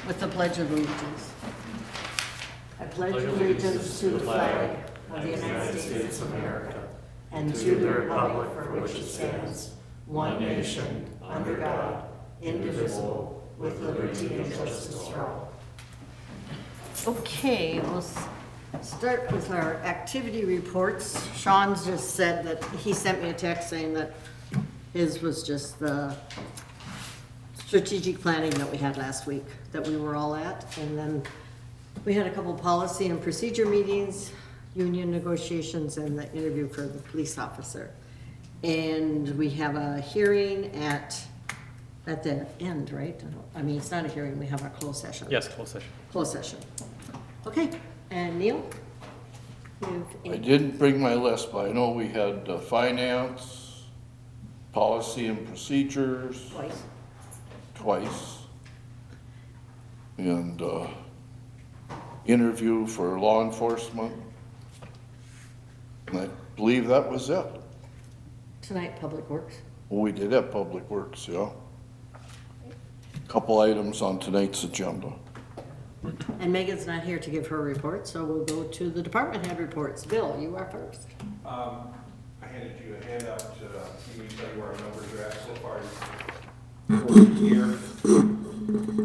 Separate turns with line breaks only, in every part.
With the Pledge of Allegiance. I pledge allegiance to the flag of the United States of America and to the republic for which it stands, one nation, under God, indivisible, with liberty and justice for all. Okay, we'll start with our activity reports. Sean's just said that he sent me a text saying that his was just the strategic planning that we had last week, that we were all at. And then we had a couple policy and procedure meetings, union negotiations, and the interview for the police officer. And we have a hearing at the end, right? I mean, it's not a hearing, we have a closed session.
Yes, closed session.
Closed session. Okay, and Neil?
I didn't bring my list, but I know we had finance, policy and procedures twice, and interview for law enforcement. And I believe that was it.
Tonight, Public Works.
We did have Public Works, yeah. Couple items on tonight's agenda.
And Megan's not here to give her report, so we'll go to the department head reports. Bill, you are first.
I handed you a handout to tell you where our numbers are at so far for the year.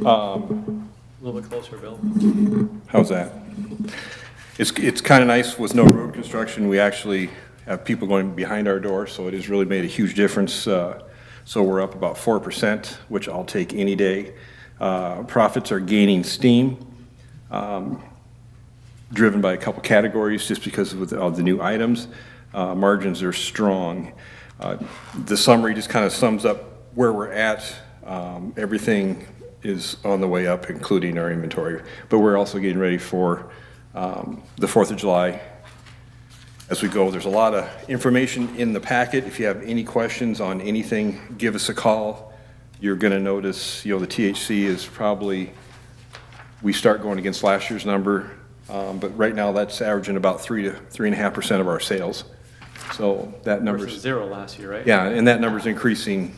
A little bit closer, Bill.
How's that? It's kind of nice with no road construction. We actually have people going behind our door, so it has really made a huge difference. So we're up about 4%, which I'll take any day. Profits are gaining steam, driven by a couple categories just because of the new items. Margins are strong. The summary just kind of sums up where we're at. Everything is on the way up, including our inventory, but we're also getting ready for the 4th of July as we go. There's a lot of information in the packet. If you have any questions on anything, give us a call. You're going to notice, the THC is probably, we start going against last year's number, but right now that's averaging about 3 to 3.5% of our sales. So that number
Versus 0 last year, right?
yeah, and that number's increasing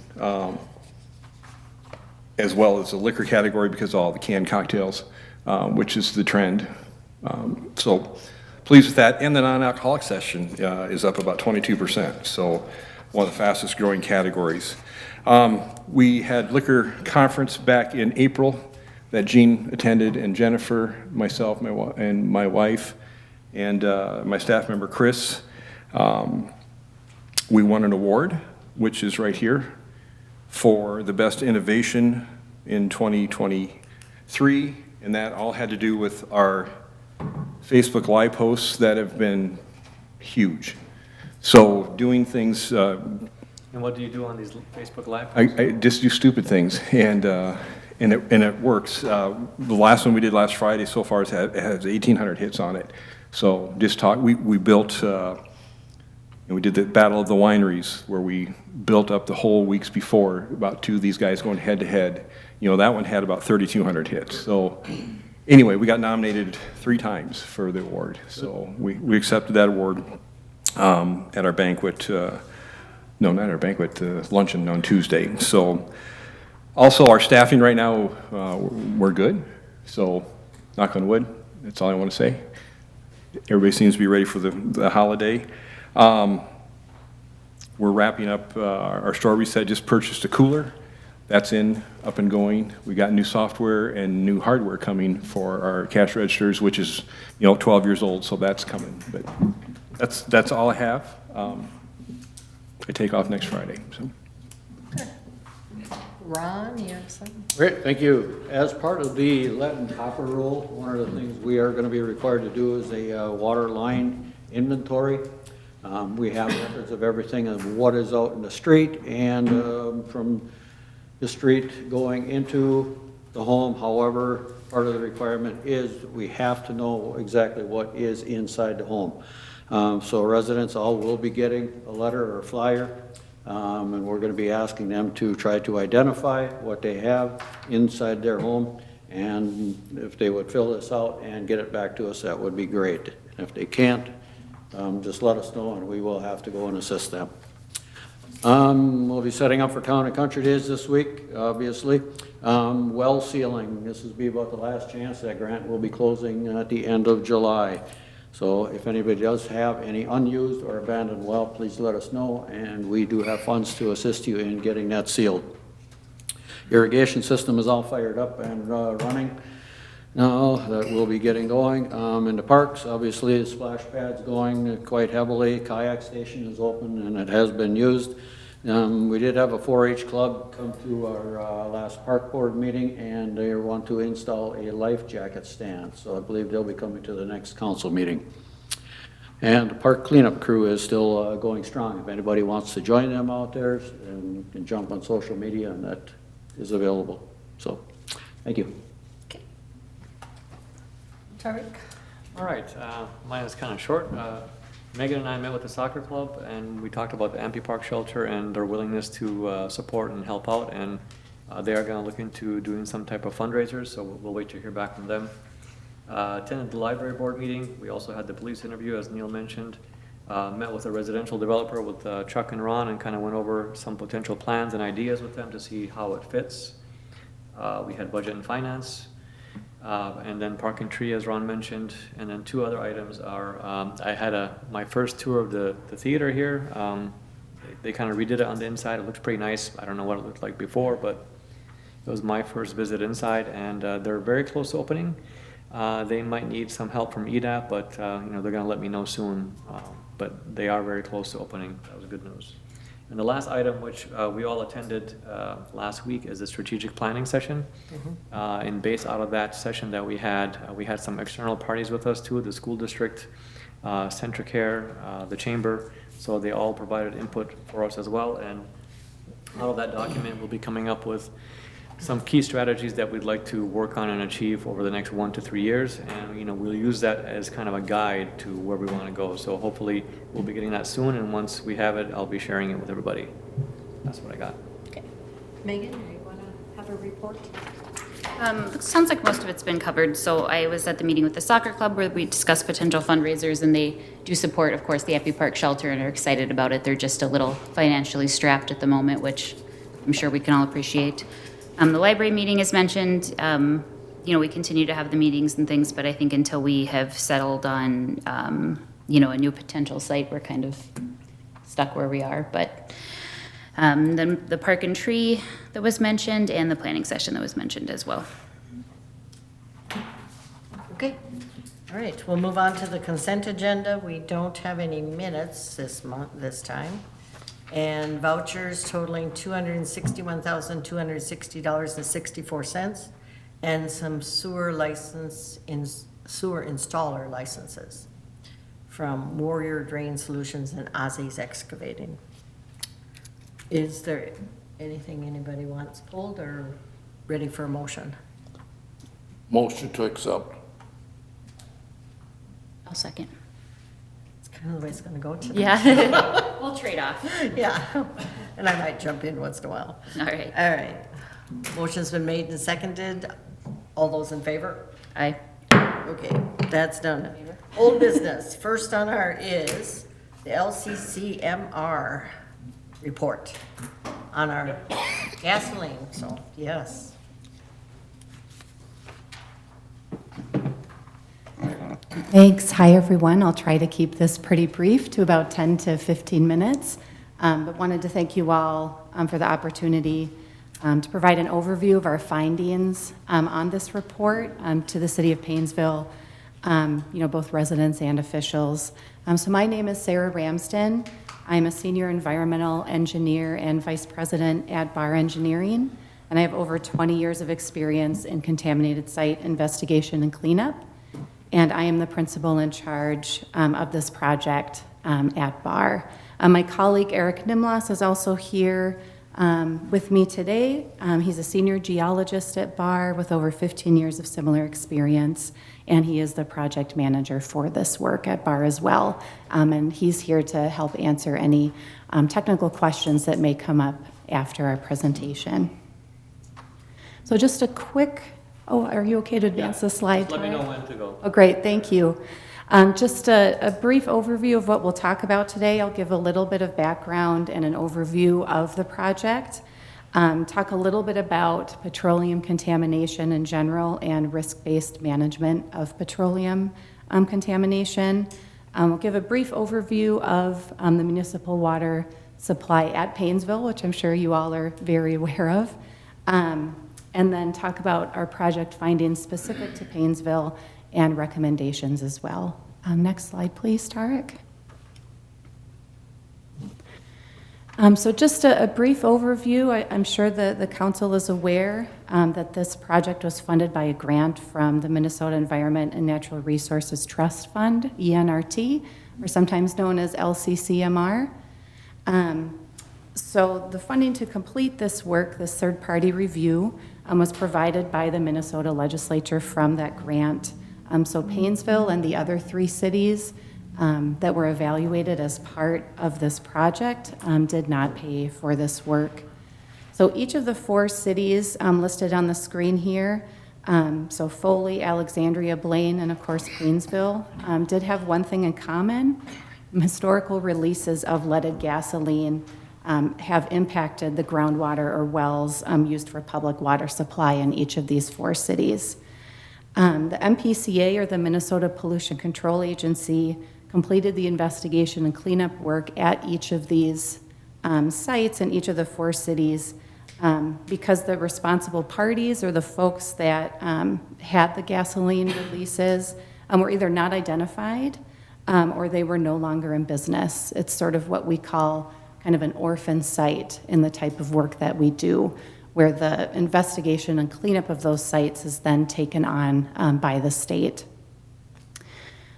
as well as the liquor category because of all the canned cocktails, which is the trend. So pleased with that. And the non-alcoholic session is up about 22%. So one of the fastest growing categories. We had liquor conference back in April that Jean attended, and Jennifer, myself, and my wife, and my staff member Chris. We won an award, which is right here, for the best innovation in 2023, and that all had to do with our Facebook Live posts that have been huge. So doing things.
And what do you do on these Facebook Live?
I just do stupid things, and it works. The last one we did last Friday so far has 1,800 hits on it. So we built. And we did the Battle of the Wineries, where we built up the whole weeks before, about 2 of these guys going head to head. That one had about 3,200 hits. So anyway, we got nominated 3 times for the award. So we accepted that award at our banquet, no, not our banquet, luncheon on Tuesday. So also our staffing right now, we're good. So knock on wood, that's all I want to say. Everybody seems to be ready for the holiday. We're wrapping up our store reset. Just purchased a cooler. That's up and going. We got new software and new hardware coming for our cash registers, which is 12 years old, so that's coming. But that's all I have. I take off next Friday. So.
Okay. Ron, you have something?
Great, thank you. As part of the lead and copper rule, one of the things we are going to be required to do is a water line inventory. We have records of everything of what is out in the street and from the street going into the home. However, part of the requirement is we have to know exactly what is inside the home. So residents all will be getting a letter or a flyer, and we're going to be asking them to try to identify what they have inside their home, and if they would fill this out and get it back to us, that would be great. And if they can't, just let us know and we will have to go and assist them. We'll be setting up for Town and Country Days this week, obviously. Well sealing, this will be about the last chance. That grant will be closing at the end of July. So if anybody does have any unused or abandoned well, please let us know, and we do have funds to assist you in getting that sealed. Irrigation system is all fired up and running now, that we'll be getting going. In the parks, obviously, the splash pad's going quite heavily. Kayak station is open and it has been used. We did have a 4-H club come to our last park board meeting, and they want to install a life jacket stand. So I believe they'll be coming to the next council meeting. And the park cleanup crew is still going strong. If anybody wants to join them out there, and can jump on social media, and that is available. So, thank you.
Tarek?
All right, mine is kind of short. Megan and I met with the soccer club, and we talked about the Ampey Park Shelter and their willingness to support and help out, and they are going to look into doing some type of fundraisers, so we'll wait to hear back from them. Attended the library board meeting. We also had the police interview, as Neil mentioned. Met with a residential developer with Chuck and Ron, and kind of went over some potential plans and ideas with them to see how it fits. We had budget and finance. And then Park and Tree, as Ron mentioned, and then 2 other items are, I had my first tour of the theater here. They kind of redid it on the inside. It looks pretty nice. I don't know what it looked like before, but it was my first visit inside, and they're very close to opening. They might need some help from EDAP, but you know, they're going to let me know soon. But they are very close to opening. That was good news. And the last item, which we all attended last week, is the strategic planning session. And based out of that session that we had some external parties with us too, the school district, Centricare, the chamber. So they all provided input for us as well. And out of that document, we'll be coming up with some key strategies that we'd like to work on and achieve over the next 1 to 3 years. And, you know, we'll use that as kind of a guide to where we want to go. So hopefully we'll be getting that soon. And once we have it, I'll be sharing it with everybody. That's what I got.
Okay. Megan, do you want to have a report?
Sounds like most of it's been covered. So I was at the meeting with the soccer club where we discussed potential fundraisers, and they do support, of course, the Ampey Park Shelter and are excited about it. They're just a little financially strapped at the moment, which I'm sure we can all appreciate. The library meeting is mentioned. You know, we continue to have the meetings and things, but I think until we have settled on, you know, a new potential site, we're kind of stuck where we are. But then the Park and Tree that was mentioned, and the planning session that was mentioned as well.
Okay. All right, we'll move on to the consent agenda. We don't have any minutes this time. And vouchers totaling $261,260.64, and some sewer installer licenses from Warrior Drain Solutions and Ozzy's Excavating. Is there anything anybody wants pulled or ready for a motion?
Motion to accept.
I'll second.
It's kind of the way it's gonna go today.
Yeah. We'll trade off.
Yeah, and I might jump in once in a while.
All right.
All right. Motion's been made and seconded. All those in favor?
Aye.
Okay, that's done. Old business. First on our is the LCCMR report on our gasoline, so, yes.
Thanks. Hi, everyone. I'll try to keep this pretty brief to about 10 to 15 minutes, but wanted to thank you all for the opportunity to provide an overview of our findings on this report to the City of Paynesville, you know, both residents and officials. So my name is Sarah Ramsden. I'm a senior environmental engineer and vice president at Bar Engineering, and I have over 20 years of experience in contaminated site investigation and cleanup. And I am the principal in charge of this project at Bar. My colleague Eric Nimlas is also here with me today. He's a senior geologist at Bar with over 15 years of similar experience, and he is the project manager for this work at Bar as well. And he's here to help answer any technical questions that may come up after our presentation. So just a quick, oh, are you okay to advance the slide?
Just let me know when to go.
Oh, great, thank you. Just a brief overview of what we'll talk about today. I'll give a little bit of background and an overview of the project. talk a little bit about petroleum contamination in general and risk-based management of petroleum contamination. We'll give a brief overview of the municipal water supply at Paynesville, which I'm sure you all are very aware of, and then talk about our project findings specific to Paynesville and recommendations as well. Next slide, please, Tarek. So just a brief overview. I'm sure the council is aware that this project was funded by a grant from the Minnesota Environment and Natural Resources Trust Fund, ENRT, or sometimes known as LCCMR. So the funding to complete this work, this third-party review, was provided by the Minnesota legislature from that grant. So Paynesville and the other 3 cities that were evaluated as part of this project did not pay for this work. So each of the 4 cities listed on the screen here, so Foley, Alexandria, Blaine, and of course Paynesville, did have one thing in common. Historical releases of leaded gasoline have impacted the groundwater or wells used for public water supply in each of these 4 cities. The MPCA, or the Minnesota Pollution Control Agency, completed the investigation and cleanup work at each of these sites in each of the 4 cities because the responsible parties or the folks that had the gasoline releases were either not identified or they were no longer in business. It's sort of what we call kind of an orphan site in the type of work that we do, where the investigation and cleanup of those sites is then taken on by the state.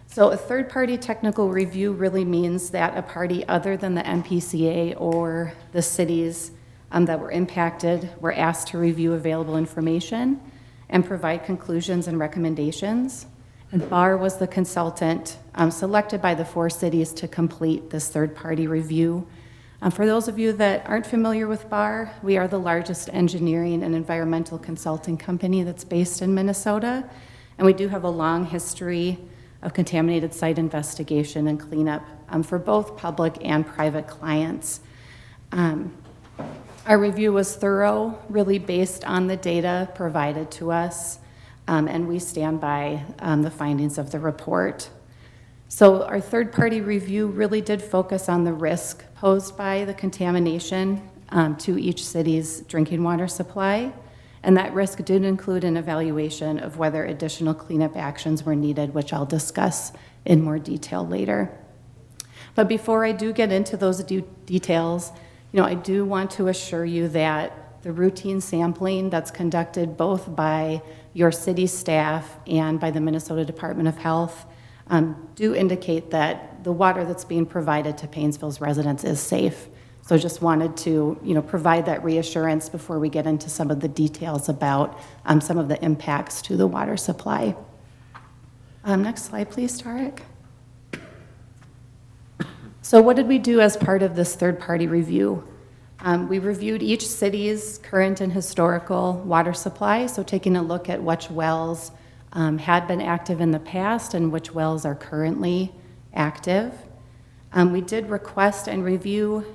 So a third-party technical review really means that a party other than the MPCA or the cities that were impacted were asked to review available information and provide conclusions and recommendations. And BAR was the consultant selected by the 4 cities to complete this third-party review. For those of you that aren't familiar with BAR, we are the largest engineering and environmental consulting company that's based in Minnesota, and we do have a long history of contaminated site investigation and cleanup for both public and private clients. Our review was thorough, really based on the data provided to us, and we stand by the findings of the report. So our third-party review really did focus on the risk posed by the contamination to each city's drinking water supply, and that risk did include an evaluation of whether additional cleanup actions were needed, which I'll discuss in more detail later. But before I do get into those details, I do want to assure you that the routine sampling that's conducted both by your city staff and by the Minnesota Department of Health do indicate that the water that's being provided to Paynesville's residents is safe. So just wanted to, provide that reassurance before we get into some of the details about some of the impacts to the water supply. Next slide, please, Tarek. So what did we do as part of this third-party review? We reviewed each city's current and historical water supply, so taking a look at which wells had been active in the past and which wells are currently active. We did request and review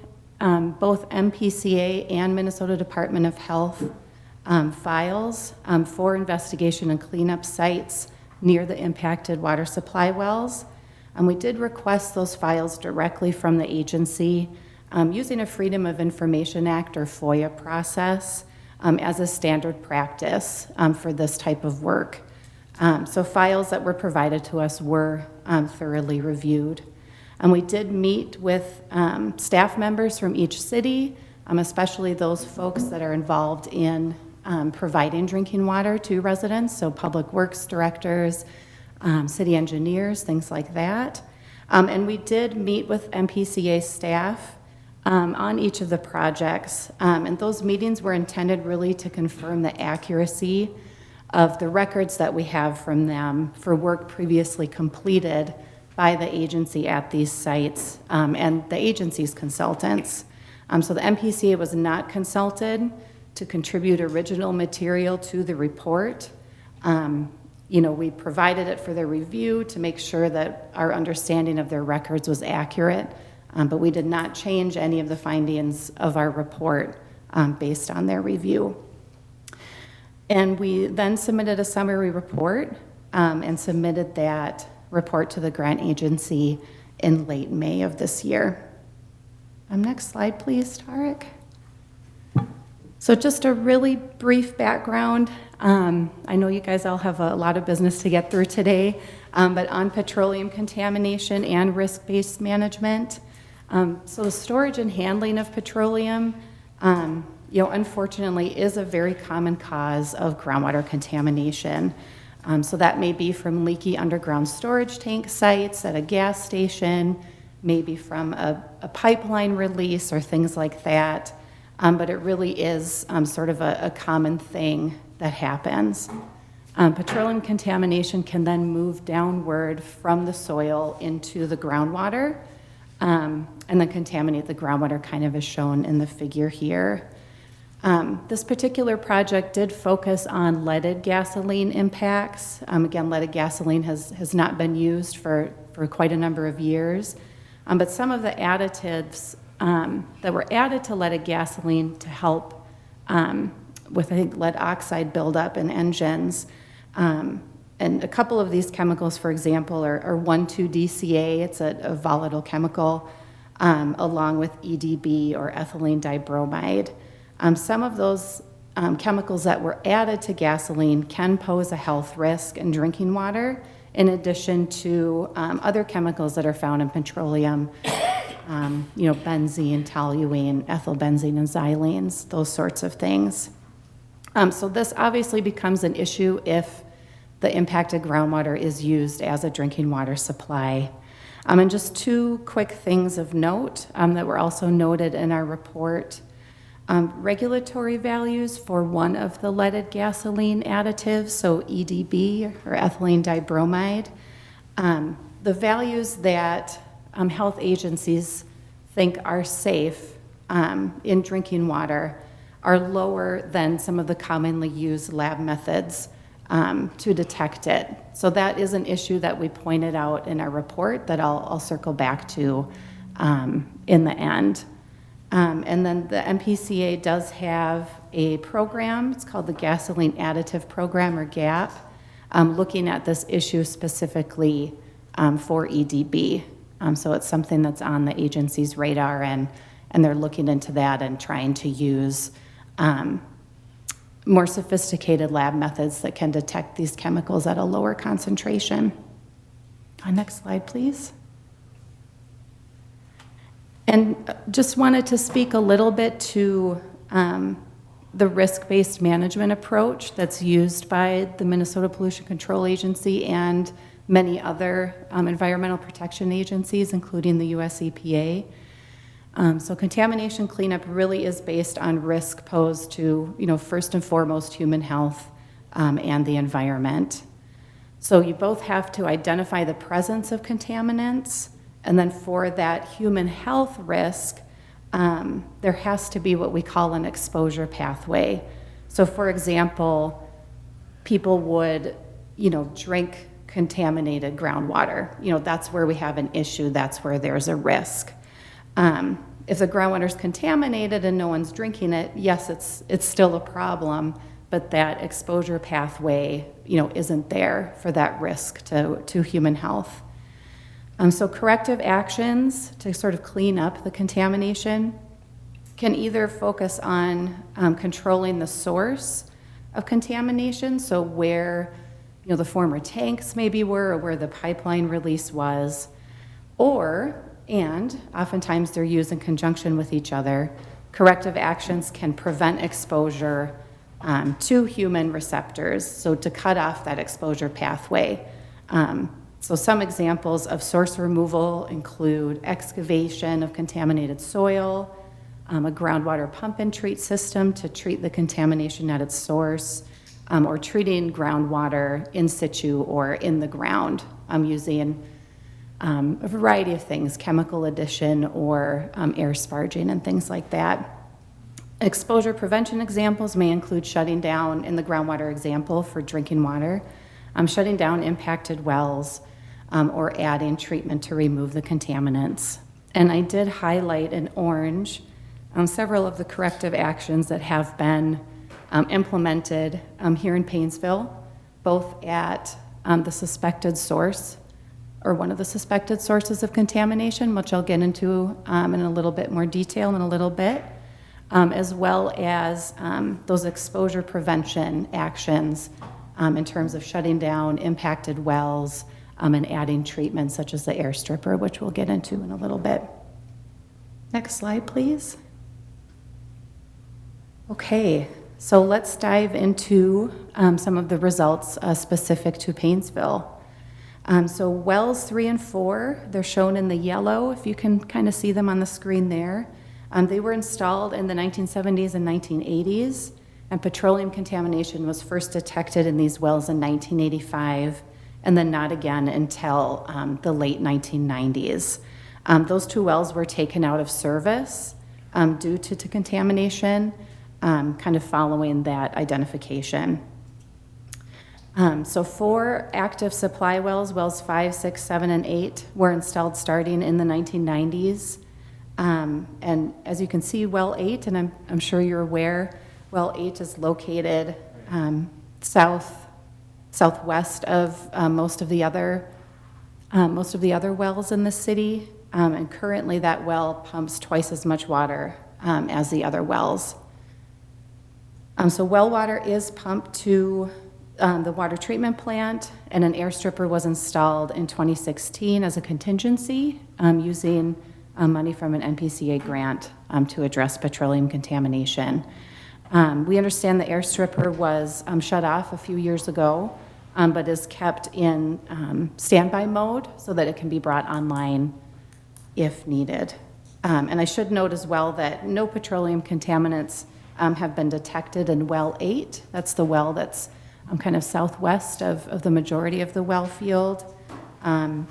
both MPCA and Minnesota Department of Health files for investigation and cleanup sites near the impacted water supply wells. We did request those files directly from the agency using a Freedom of Information Act or FOIA process as a standard practice for this type of work. So files that were provided to us were thoroughly reviewed. And we did meet with staff members from each city, especially those folks that are involved in providing drinking water to residents, so public works directors, city engineers, things like that. And we did meet with MPCA staff on each of the projects. And those meetings were intended really to confirm the accuracy of the records that we have from them for work previously completed by the agency at these sites and the agency's consultants. So the MPCA was not consulted to contribute original material to the report. We provided it for their review to make sure that our understanding of their records was accurate, but we did not change any of the findings of our report based on their review. And we then submitted a summary report and submitted that report to the grant agency in late May of this year. Next slide, please, Tarek. So just a really brief background. I know you guys all have a lot of business to get through today, but on petroleum contamination and risk-based management. So the storage and handling of petroleum, unfortunately is a very common cause of groundwater contamination. So that may be from leaky underground storage tank sites at a gas station, maybe from a pipeline release or things like that. But it really is sort of a common thing that happens. Petroleum contamination can then move downward from the soil into the groundwater and then contaminate the groundwater, kind of as shown in the figure here. This particular project did focus on leaded gasoline impacts. Again, leaded gasoline has not been used for quite a number of years, but some of the additives that were added to leaded gasoline to help with, I think, lead oxide buildup in engines. And a couple of these chemicals, for example, are 1,2-DCA. It's a volatile chemical, along with EDB or ethylene dibromide. Some of those chemicals that were added to gasoline can pose a health risk in drinking water, in addition to other chemicals that are found in petroleum, benzene, toluene, ethylbenzene, and xylenes, those sorts of things. So this obviously becomes an issue if the impacted groundwater is used as a drinking water supply. And just two quick things of note that were also noted in our report. Regulatory values for one of the leaded gasoline additives, so EDB or ethylene dibromide, the values that health agencies think are safe in drinking water are lower than some of the commonly used lab methods to detect it. So that is an issue that we pointed out in our report that I'll circle back to in the end. And then the MPCA does have a program, it's called the Gasoline Additive Program, or GAP, looking at this issue specifically for EDB. So it's something that's on the agency's radar, and they're looking into that and trying to use more sophisticated lab methods that can detect these chemicals at a lower concentration. Next slide, please. And just wanted to speak a little bit to the risk-based management approach that's used by the Minnesota Pollution Control Agency and many other environmental protection agencies, including the US EPA. So contamination cleanup really is based on risk posed to, first and foremost, human health and the environment. So you both have to identify the presence of contaminants, and then for that human health risk, there has to be what we call an exposure pathway. So for example, people would, drink contaminated groundwater. That's where we have an issue, that's where there's a risk. If the groundwater is contaminated and no one's drinking it, yes, it's still a problem, but that exposure pathway, isn't there for that risk to human health. So corrective actions to sort of clean up the contamination can either focus on controlling the source of contamination, so where the former tanks maybe were, or where the pipeline release was, and oftentimes they're used in conjunction with each other, corrective actions can prevent exposure to human receptors, so to cut off that exposure pathway. So some examples of source removal include excavation of contaminated soil, a groundwater pump and treat system to treat the contamination at its source, or treating groundwater in situ or in the ground using a variety of things, chemical addition or air sparging and things like that. Exposure prevention examples may include shutting down, in the groundwater example for drinking water, shutting down impacted wells or adding treatment to remove the contaminants. And I did highlight in orange several of the corrective actions that have been implemented here in Painesville, both at the suspected source, or one of the suspected sources of contamination, which I'll get into in a little bit more detail in a little bit, as well as those exposure prevention actions in terms of shutting down impacted wells and adding treatments such as the air stripper, which we'll get into in a little bit. Next slide, please. Okay, so let's dive into some of the results specific to Painesville. So wells 3 and 4, they're shown in the yellow, if you can kind of see them on the screen there. They were installed in the 1970s and 1980s, and petroleum contamination was first detected in these wells in 1985, and then not again until the late 1990s. Those 2 wells were taken out of service due to contamination, kind of following that identification. So 4 active supply wells, wells 5, 6, 7, and 8, were installed starting in the 1990s. And as you can see, well 8, and I'm sure you're aware, well 8 is located southwest of most of the other wells in the city. And currently that well pumps twice as much water as the other wells. So well water is pumped to the water treatment plant, and an air stripper was installed in 2016 as a contingency using money from an NPCA grant to address petroleum contamination. We understand the air stripper was shut off a few years ago, but is kept in standby mode so that it can be brought online if needed. And I should note as well that no petroleum contaminants have been detected in well 8. That's the well that's kind of southwest of the majority of the well field. And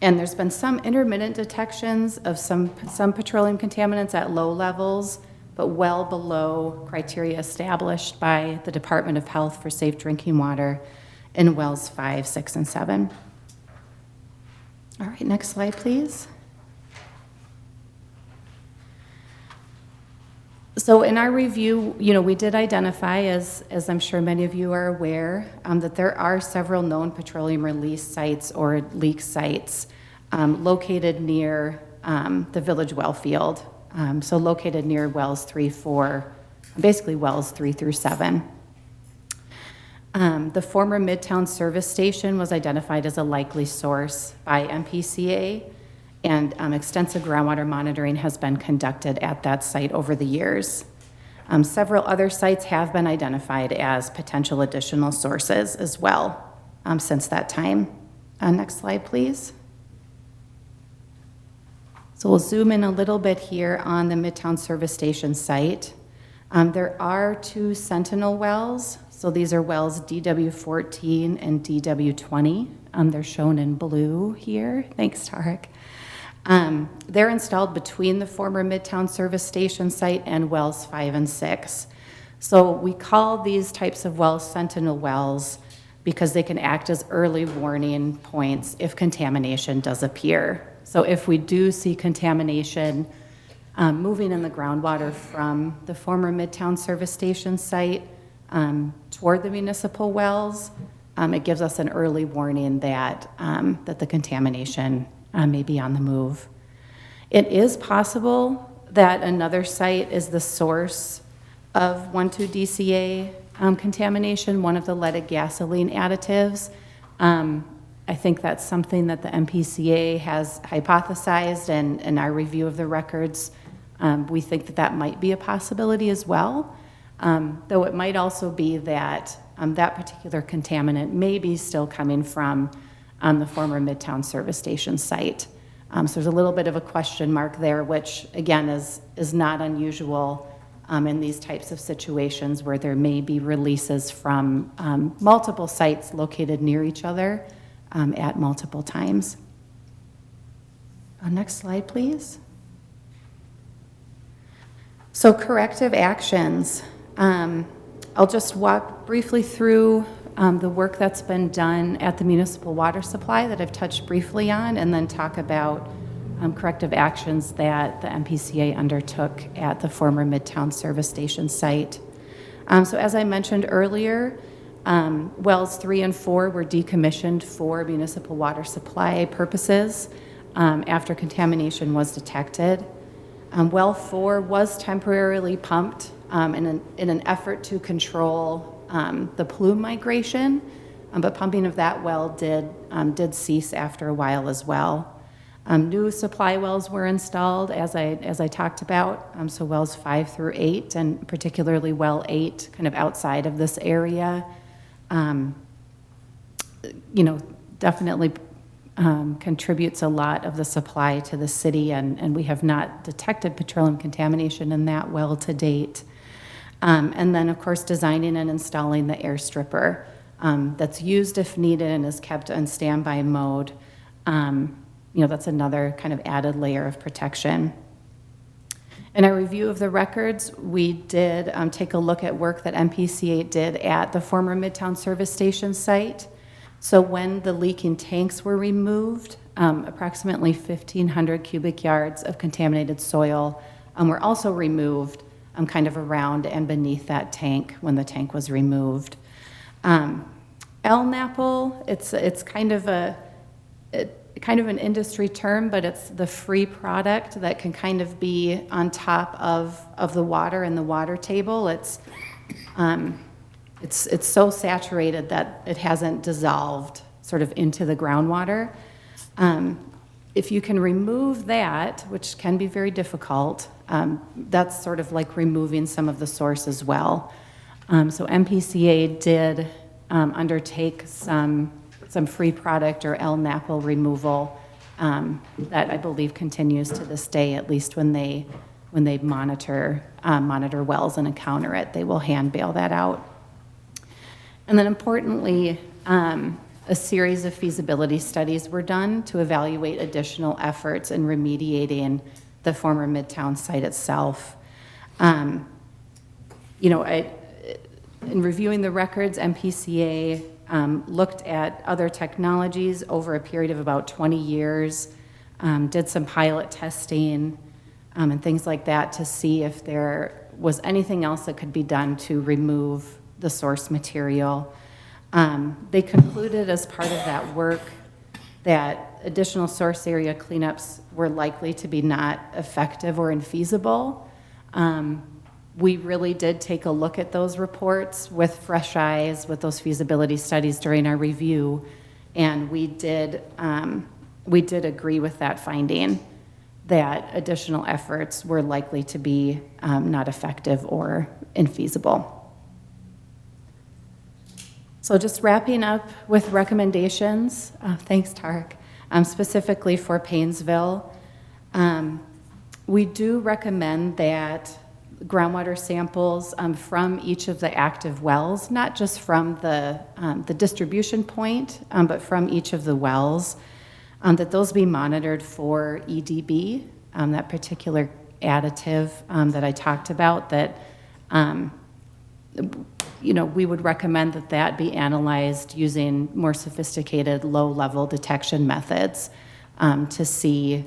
there's been some intermittent detections of some petroleum contaminants at low levels, but well below criteria established by the Department of Health for safe drinking water in wells 5, 6, and 7. All right, next slide, please. So in our review, we did identify, as I'm sure many of you are aware, that there are several known petroleum release sites or leak sites located near the village well field. So located near wells 3, 4, basically wells 3 through 7. The former Midtown service station was identified as a likely source by MPCA, and extensive groundwater monitoring has been conducted at that site over the years. Several other sites have been identified as potential additional sources as well since that time. Next slide, please. So we'll zoom in a little bit here on the Midtown service station site. There are 2 Sentinel wells. So these are wells DW14 and DW20. They're shown in blue here. Thanks, Tarek. They're installed between the former Midtown service station site and wells 5 and 6. So we call these types of wells Sentinel wells because they can act as early warning points if contamination does appear. So if we do see contamination moving in the groundwater from the former Midtown service station site toward the municipal wells, it gives us an early warning that the contamination may be on the move. It is possible that another site is the source of 1,2-DCA contamination, one of the leaded gasoline additives. I think that's something that the MPCA has hypothesized, and in our review of the records, we think that might be a possibility as well, though it might also be that that particular contaminant may be still coming from the former Midtown service station site. So there's a little bit of a question mark there, which again is not unusual in these types of situations where there may be releases from multiple sites located near each other at multiple times. Next slide, please. So corrective actions. I'll just walk briefly through the work that's been done at the municipal water supply that I've touched briefly on, and then talk about corrective actions that the MPCA undertook at the former Midtown Service Station site. So as I mentioned earlier, wells 3 and 4 were decommissioned for municipal water supply purposes after contamination was detected. Well 4 was temporarily pumped in an effort to control the plume migration, but pumping of that well did cease after a while as well. New supply wells were installed, as I talked about, so wells 5 through 8, and particularly well 8, kind of outside of this area, definitely contributes a lot of the supply to the city, and we have not detected petroleum contamination in that well to date. And then, of course, designing and installing the air stripper that's used if needed and is kept on standby mode. That's another kind of added layer of protection. In our review of the records, we did take a look at work that MPCA did at the former Midtown Service Station site. So when the leaking tanks were removed, approximately 1,500 cubic yards of contaminated soil were also removed kind of around and beneath that tank when the tank was removed. LNAPL, it's kind of an industry term, but it's the free product that can kind of be on top of the water in the water table. It's so saturated that it hasn't dissolved sort of into the groundwater. If you can remove that, which can be very difficult, that's sort of like removing some of the source as well. So MPCA did undertake some free product or LNAPL removal that I believe continues to this day, at least when they monitor wells and encounter it, they will hand bail that out. And then importantly, a series of feasibility studies were done to evaluate additional efforts in remediating the former Midtown site itself. In reviewing the records, MPCA looked at other technologies over a period of about 20 years, did some pilot testing and things like that to see if there was anything else that could be done to remove the source material. They concluded as part of that work that additional source area cleanups were likely to be not effective or infeasible. We really did take a look at those reports with fresh eyes, with those feasibility studies during our review, and we did agree with that finding, that additional efforts were likely to be not effective or infeasible. So just wrapping up with recommendations, thanks Tarek, specifically for Paynesville, we do recommend that groundwater samples from each of the active wells, not just from the distribution point, but from each of the wells, that those be monitored for EDB, that particular additive that I talked about, that we would recommend that be analyzed using more sophisticated low-level detection methods to see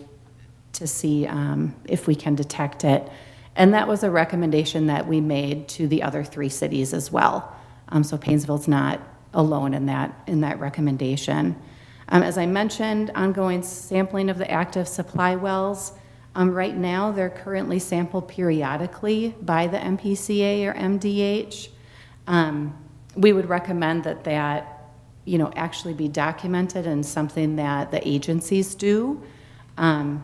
if we can detect it. And that was a recommendation that we made to the other 3 cities as well. So Paynesville's not alone in that recommendation. As I mentioned, ongoing sampling of the active supply wells. Right now, they're currently sampled periodically by the MPCA or MDH. We would recommend that actually be documented and something that the agencies do. On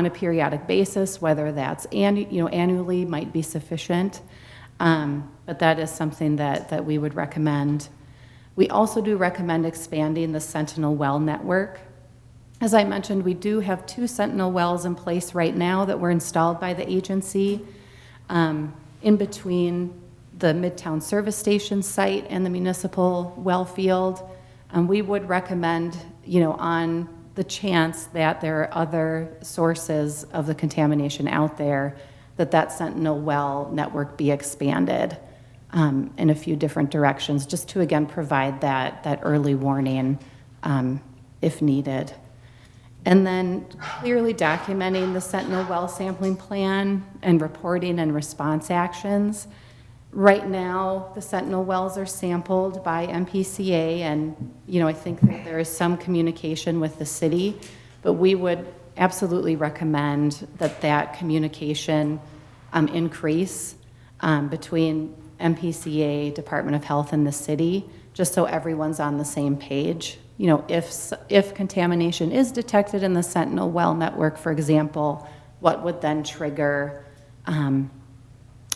a periodic basis, whether that's annually might be sufficient, but that is something that we would recommend. We also do recommend expanding the Sentinel well network. As I mentioned, we do have 2 Sentinel wells in place right now that were installed by the agency in between the Midtown Service Station site and the municipal well field. We would recommend, on the chance that there are other sources of the contamination out there, that Sentinel well network be expanded in a few different directions, just to, again, provide that early warning if needed. And then clearly documenting the Sentinel well sampling plan and reporting and response actions. Right now, the Sentinel wells are sampled by MPCA, and, I think that there is some communication with the city, but we would absolutely recommend that communication increase between MPCA, Department of Health, and the city, just so everyone's on the same page. If contamination is detected in the Sentinel well network, for example, what would then trigger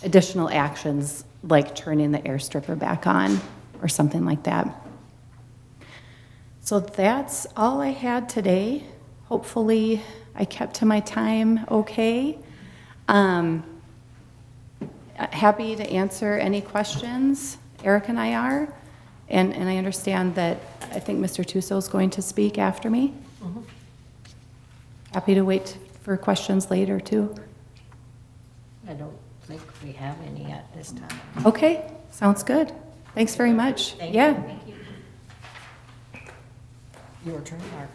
additional actions like turning the air stripper back on or something like that. So that's all I had today. Hopefully I kept to my time okay. Happy to answer any questions. Eric and I are. And I understand that I think Mr. Tuso is going to speak after me. Happy to wait for questions later, too.
I don't think we have any at this time.
Okay, sounds good. Thanks very much.
Thank
Yeah.
you. Your turn, Mark.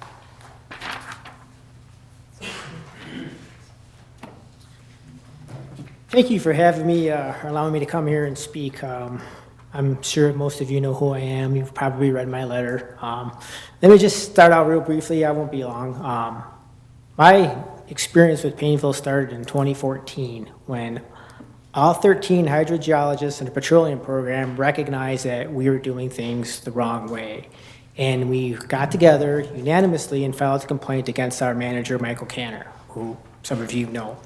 Thank you for having me, allowing me to come here and speak. I'm sure most of you know who I am. You've probably read my letter. Let me just start out real briefly. I won't be long. My experience with Painville started in 2014 when all 13 hydrogeologists in the petroleum program recognized that we were doing things the wrong way. And we got together unanimously and filed a complaint against our manager, Michael Canner, who some of you know.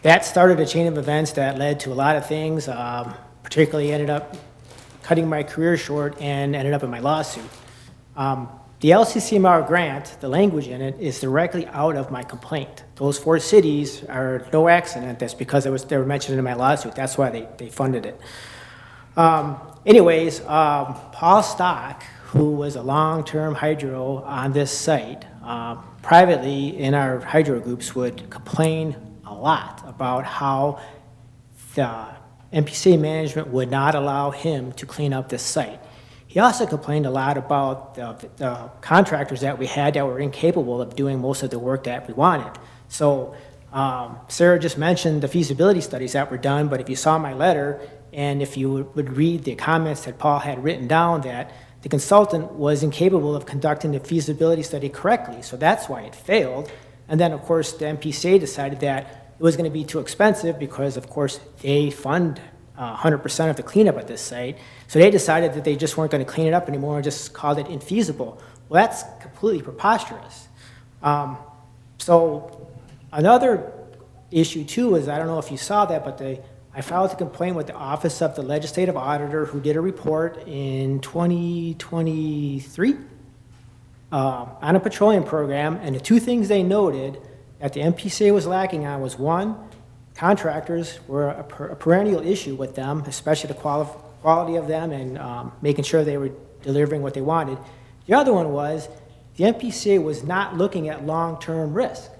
That started a chain of events that led to a lot of things, particularly ended up cutting my career short and ended up in my lawsuit. The LCCMR grant, the language in it, is directly out of my complaint. Those 4 cities are no accident. That's because they were mentioned in my lawsuit. That's why they funded it. Anyways, Paul Stock, who was a long-term hydro on this site, privately in our hydro groups would complain a lot about how the MPCA management would not allow him to clean up this site. He also complained a lot about the contractors that we had that were incapable of doing most of the work that we wanted. So Sarah just mentioned the feasibility studies that were done, but if you saw my letter, and if you would read the comments that Paul had written down, that the consultant was incapable of conducting the feasibility study correctly, so that's why it failed. And then, of course, the MPCA decided that it was going to be too expensive because, of course, they fund 100% of the cleanup at this site. So they decided that they just weren't going to clean it up anymore and just called it infeasible. Well, that's completely preposterous. So another issue, too, is I don't know if you saw that, but I filed a complaint with the Office of the Legislative Auditor, who did a report in 2023 on a petroleum program, and the 2 things they noted that the MPCA was lacking on was, 1, contractors were a perennial issue with them, especially the quality of them and making sure they were delivering what they wanted. The other one was the MPCA was not looking at long-term risk,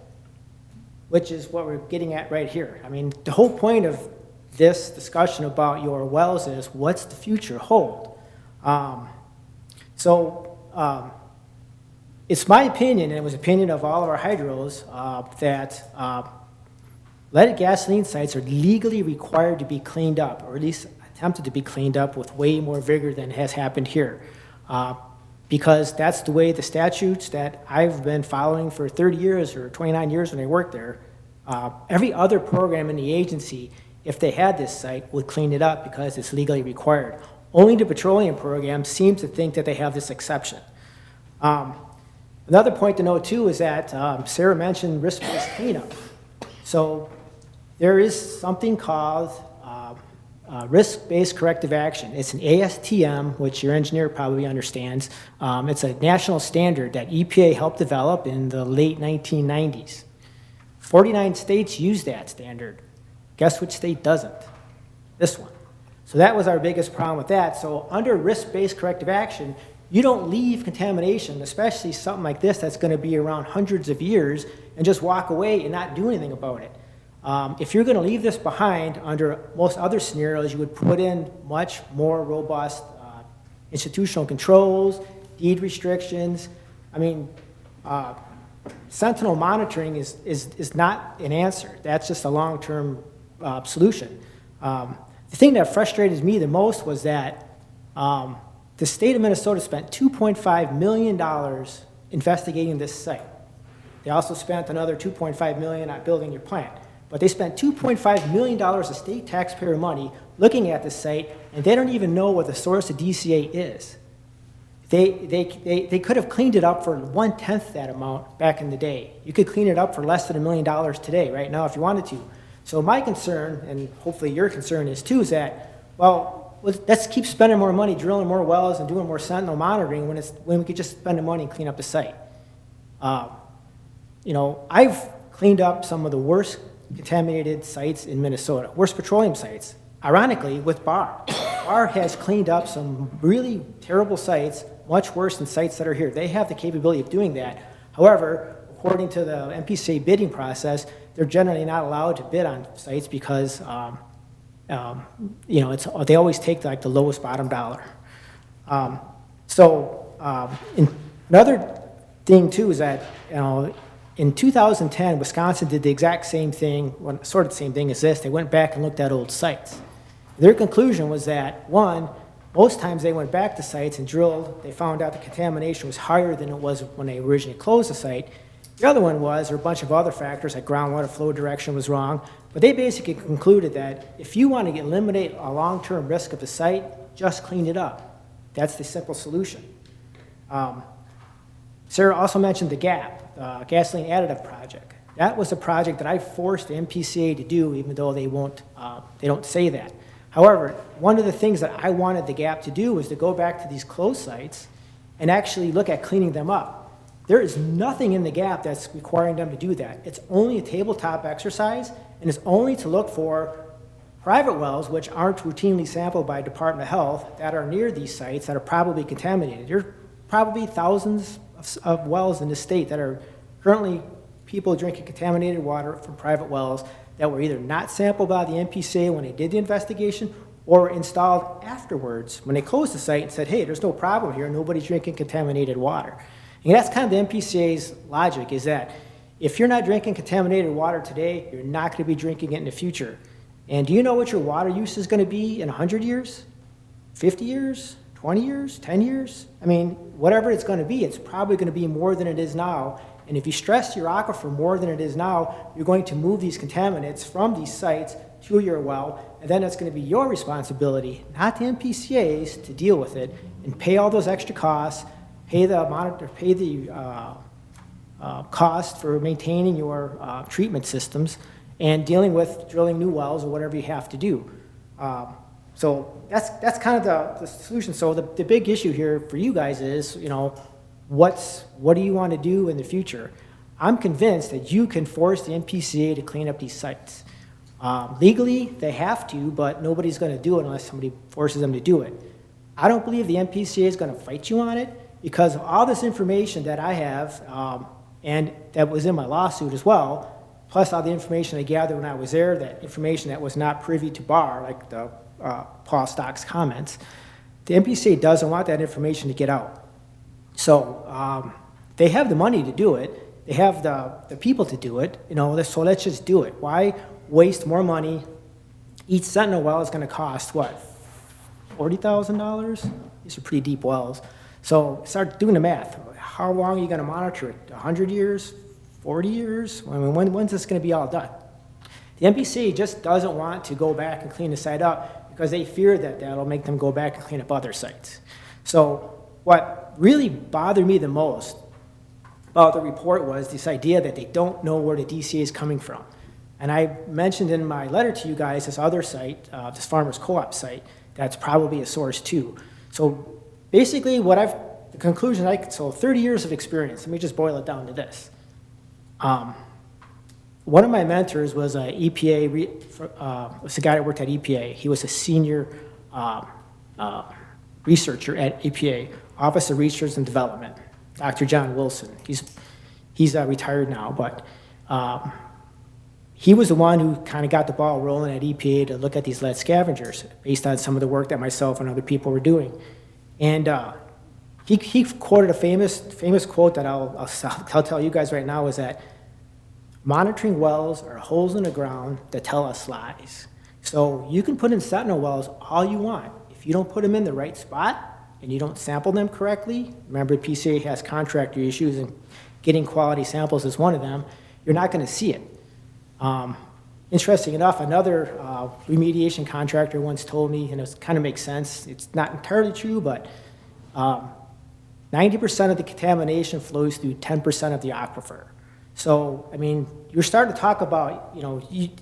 which is what we're getting at right here. I mean, the whole point of this discussion about your wells is what's the future hold? It's my opinion, and it was the opinion of all of our hydros, that leaded gasoline sites are legally required to be cleaned up, or at least attempted to be cleaned up with way more vigor than has happened here. Because that's the way the statutes that I've been following for 30 years or 29 years when I worked there, every other program in the agency, if they had this site, would clean it up because it's legally required. Only the petroleum program seems to think that they have this exception. Another point to note, too, is that Sarah mentioned risk-based cleanup. So there is something called risk-based corrective action. It's an ASTM, which your engineer probably understands. It's a national standard that EPA helped develop in the late 1990s. 49 states use that standard. Guess which state doesn't? This one. So that was our biggest problem with that. So under risk-based corrective action, you don't leave contamination, especially something like this that's going to be around hundreds of years, and just walk away and not do anything about it. If you're going to leave this behind, under most other scenarios, you would put in much more robust institutional controls, deed restrictions. I mean, sentinel monitoring is not an answer. That's just a long-term solution. The thing that frustrated me the most was that the state of Minnesota spent $2.5 million investigating this site. They also spent another $2.5 million on building your plant. But they spent $2.5 million of state taxpayer money looking at this site, and they don't even know what the source of DCA is. They could have cleaned it up for 1/10 that amount back in the day. You could clean it up for less than $1 million today, right now, if you wanted to. So my concern, and hopefully your concern is too, is that, well, let's keep spending more money, drilling more wells and doing more sentinel monitoring when we could just spend the money and clean up the site. You know, I've cleaned up some of the worst contaminated sites in Minnesota, worst petroleum sites, ironically with BAR. BAR has cleaned up some really terrible sites, much worse than sites that are here. They have the capability of doing that. However, according to the MPCA bidding process, they're generally not allowed to bid on sites because, you know, they always take like the lowest bottom dollar. Another thing too is that, you know, in 2010, Wisconsin did the exact same thing, well, sort of the same thing as this. They went back and looked at old sites. Their conclusion was that, one, most times they went back to sites and drilled, they found out the contamination was higher than it was when they originally closed the site. The other one was, there were a bunch of other factors, like groundwater flow direction was wrong, but they basically concluded that if you want to eliminate a long-term risk of the site, just clean it up. That's the simple solution. Sarah also mentioned the GAP, gasoline additive project. That was a project that I forced the MPCA to do, even though they don't say that. However, one of the things that I wanted the GAP to do was to go back to these closed sites and actually look at cleaning them up. There is nothing in the GAP that's requiring them to do that. It's only a tabletop exercise, and it's only to look for private wells, which aren't routinely sampled by Department of Health, that are near these sites that are probably contaminated. There are probably thousands of wells in the state that are currently people drinking contaminated water from private wells that were either not sampled by the MPCA when they did the investigation or installed afterwards when they closed the site and said, hey, there's no problem here, nobody's drinking contaminated water. And that's kind of the MPCA's logic, is that if you're not drinking contaminated water today, you're not going to be drinking it in the future. And do you know what your water use is going to be in 100 years, 50 years, 20 years, 10 years? I mean, whatever it's going to be, it's probably going to be more than it is now. And if you stress your aquifer more than it is now, you're going to move these contaminants from these sites to your well, and then it's going to be your responsibility, not the MPCA's, to deal with it and pay all those extra costs, pay the cost for maintaining your treatment systems, and dealing with drilling new wells or whatever you have to do. So that's kind of the solution. So the big issue here for you guys is, you know, what do you want to do in the future? I'm convinced that you can force the MPCA to clean up these sites. Legally, they have to, but nobody's going to do it unless somebody forces them to do it. I don't believe the MPCA is going to fight you on it, because of all this information that I have, and that was in my lawsuit as well, plus all the information I gathered when I was there, that information that was not privy to BAR, like the Paul Stock's comments, the MPCA doesn't want that information to get out. So they have the money to do it. They have the people to do it. You know, so let's just do it. Why waste more money? Each sentinel well is going to cost, what, $40,000? These are pretty deep wells. So start doing the math. How long are you going to monitor it? 100 years? 40 years? I mean, when's this going to be all done? The MPCA just doesn't want to go back and clean the site up because they fear that that'll make them go back and clean up other sites. So what really bothered me the most about the report was this idea that they don't know where the DCA is coming from. And I mentioned in my letter to you guys this other site, this farmer's co-op site, that's probably a source too. So basically the conclusion, so 30 years of experience, let me just boil it down to this. One of my mentors was an EPA, was a guy that worked at EPA. He was a senior researcher at EPA, Office of Research and Development, Dr. John Wilson. He's retired now, but he was the one who kind of got the ball rolling at EPA to look at these lead scavengers based on some of the work that myself and other people were doing. And He quoted a famous quote that I'll tell you guys right now, is that monitoring wells are holes in the ground that tell us lies. So you can put in Sentinel wells all you want. If you don't put them in the right spot and you don't sample them correctly, remember PCA has contractor issues and getting quality samples is one of them, you're not going to see it. Interesting enough, another remediation contractor once told me, and it kind of makes sense, it's not entirely true, but 90% of the contamination flows through 10% of the aquifer. So, I mean, you're starting to talk about,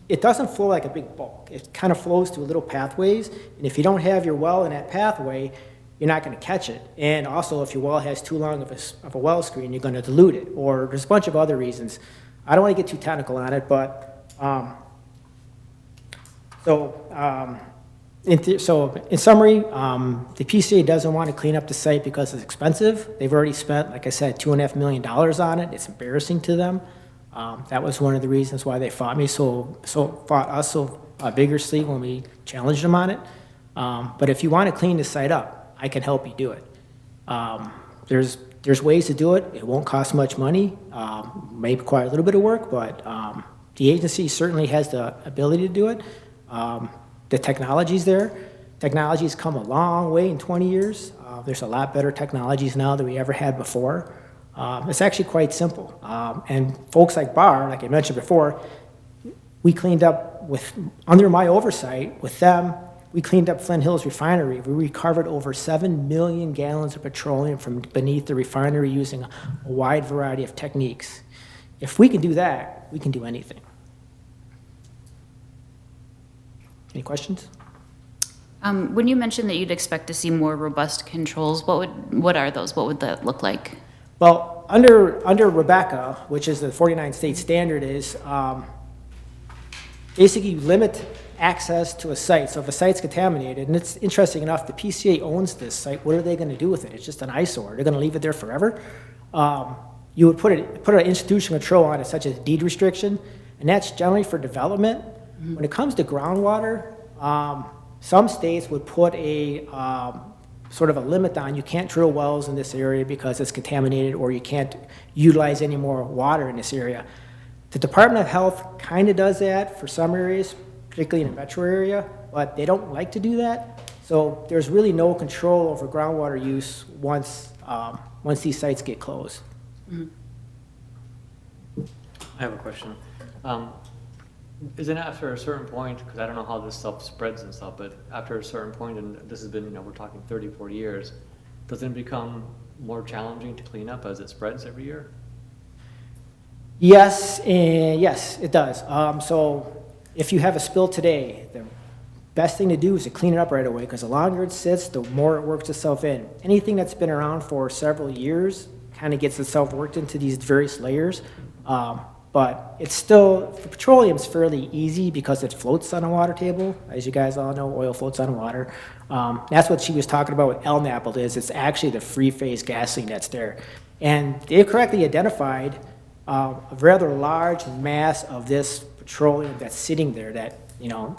it doesn't flow like a big bulk. It kind of flows through little pathways, and if you don't have your well in that pathway, you're not going to catch it. And also, if your well has too long of a well screen, you're going to dilute it, or there's a bunch of other reasons. I don't want to get too technical on it, but in summary, the PCA doesn't want to clean up the site because it's expensive. They've already spent, like I said, $2.5 million on it. It's embarrassing to them. That was one of the reasons why they fought us so vigorously when we challenged them on it. But if you want to clean the site up, I can help you do it. There's ways to do it. It won't cost much money. May require a little bit of work, but the agency certainly has the ability to do it. The technology's there. Technology's come a long way in 20 years. There's a lot better technologies now than we ever had before. It's actually quite simple. And folks like Barr, like I mentioned before, we cleaned up under my oversight with them, we cleaned up Flint Hills Refinery. We recovered over 7 million gallons of petroleum from beneath the refinery using a wide variety of techniques. If we can do that, we can do anything. Any questions?
When you mentioned that you'd expect to see more robust controls, what are those? What would that look like?
Well, under Rebecca, which is the 49 state standard, is basically you limit access to a site. So if a site's contaminated, and it's interesting enough, the PCA owns this site, what are they going to do with it? It's just an eyesore. They're going to leave it there forever? You would put an institutional control on it, such as deed restriction, and that's generally for development. When it comes to groundwater, some states would put a sort of a limit on, you can't drill wells in this area because it's contaminated, or you can't utilize any more water in this area. The Department of Health kind of does that for some areas, particularly in the metro area, but they don't like to do that. So there's really no control over groundwater use once these sites get closed.
I have a question. Isn't after a certain point, because I don't know how this stuff spreads and stuff, but after a certain point, and this has been, we're talking 30, 40 years, doesn't it become more challenging to clean up as it spreads every year?
Yes, it does. So if you have a spill today, the best thing to do is to clean it up right away, because the longer it sits, the more it works itself in. Anything that's been around for several years kind of gets itself worked into these various layers. But it's still, the petroleum's fairly easy because it floats on a water table. As you guys all know, oil floats on water. That's what she was talking about with LNAPL is. It's actually the free-phase gasoline that's there. And they've correctly identified a rather large mass of this petroleum that's sitting there that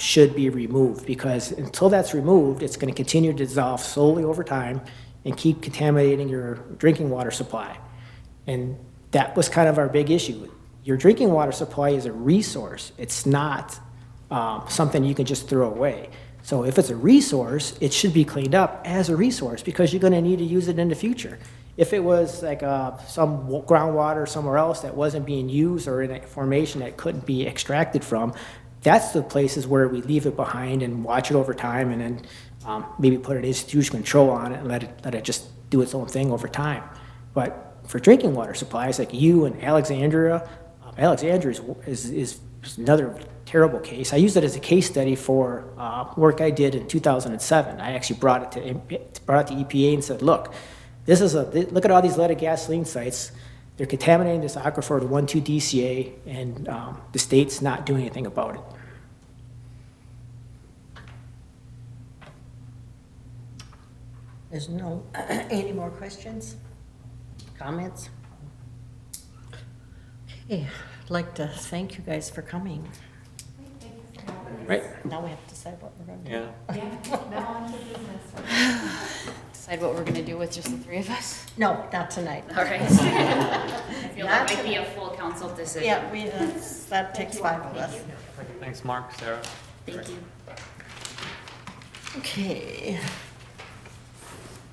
should be removed, because until that's removed, it's going to continue to dissolve slowly over time and keep contaminating your drinking water supply. And that was kind of our big issue. Your drinking water supply is a resource. It's not something you can just throw away. So if it's a resource, it should be cleaned up as a resource, because you're going to need to use it in the future. If it was like some groundwater somewhere else that wasn't being used, or in a formation that couldn't be extracted from, that's the places where we leave it behind and watch it over time, and then maybe put an institutional control on it and let it just do its own thing over time. But for drinking water supplies, like you and Alexandria is another terrible case. I used it as a case study for work I did in 2007. I actually brought it to EPA and said, look, look at all these leaded gasoline sites. They're contaminating this aquifer to 1,2 DCA, and the state's not doing anything about it.
There's no, any more questions? Comments? Okay, I'd like to thank you guys for coming.
Right.
Now we have to decide what we're going to do.
Yeah.
Yeah, now on to business.
decide what we're gonna do with just the three of us?
No, not tonight.
All right. I feel that might be a full council decision.
Yeah, that takes 5 of us.
Thanks, Mark, Sarah.
Thank you.
Okay.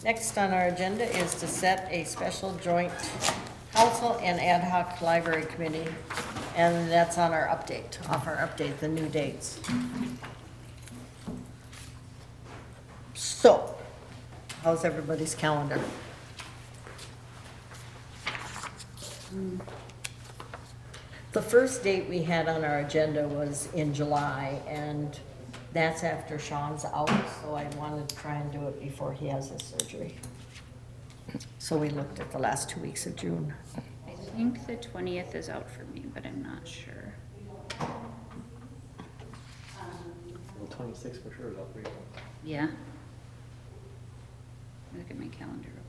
Next on our agenda is to set a special joint council and ad hoc library committee. And that's on our update, the new dates. So, how's everybody's calendar? The first date we had on our agenda was in July, and that's after Sean's out, so I wanted to try and do it before he has his surgery. So we looked at the last 2 weeks of June.
I think the 20th is out for me, but I'm not sure.
Well, 26 for sure is up for you.
Yeah. Look at my calendar real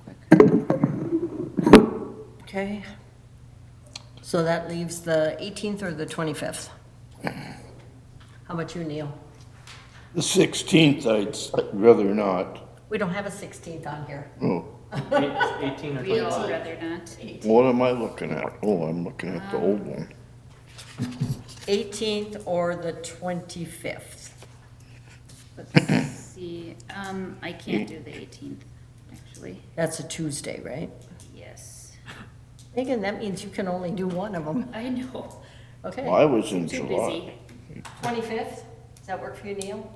quick.
Okay. So that leaves the 18th or the 25th? How about you, Neil?
The 16th, I'd rather not.
We don't have a 16th on here.
Oh,
18 or
We'd all
25.
rather not.
what am I looking at? Oh, I'm looking at the old one.
18th or the 25th?
Let's see, I can't do the 18th, actually.
That's a Tuesday, right?
Yes.
Megan, that means you can only do one of them.
I know.
Okay.
Well, I was in
Too
July.
busy.
25th? Does that work for you, Neil?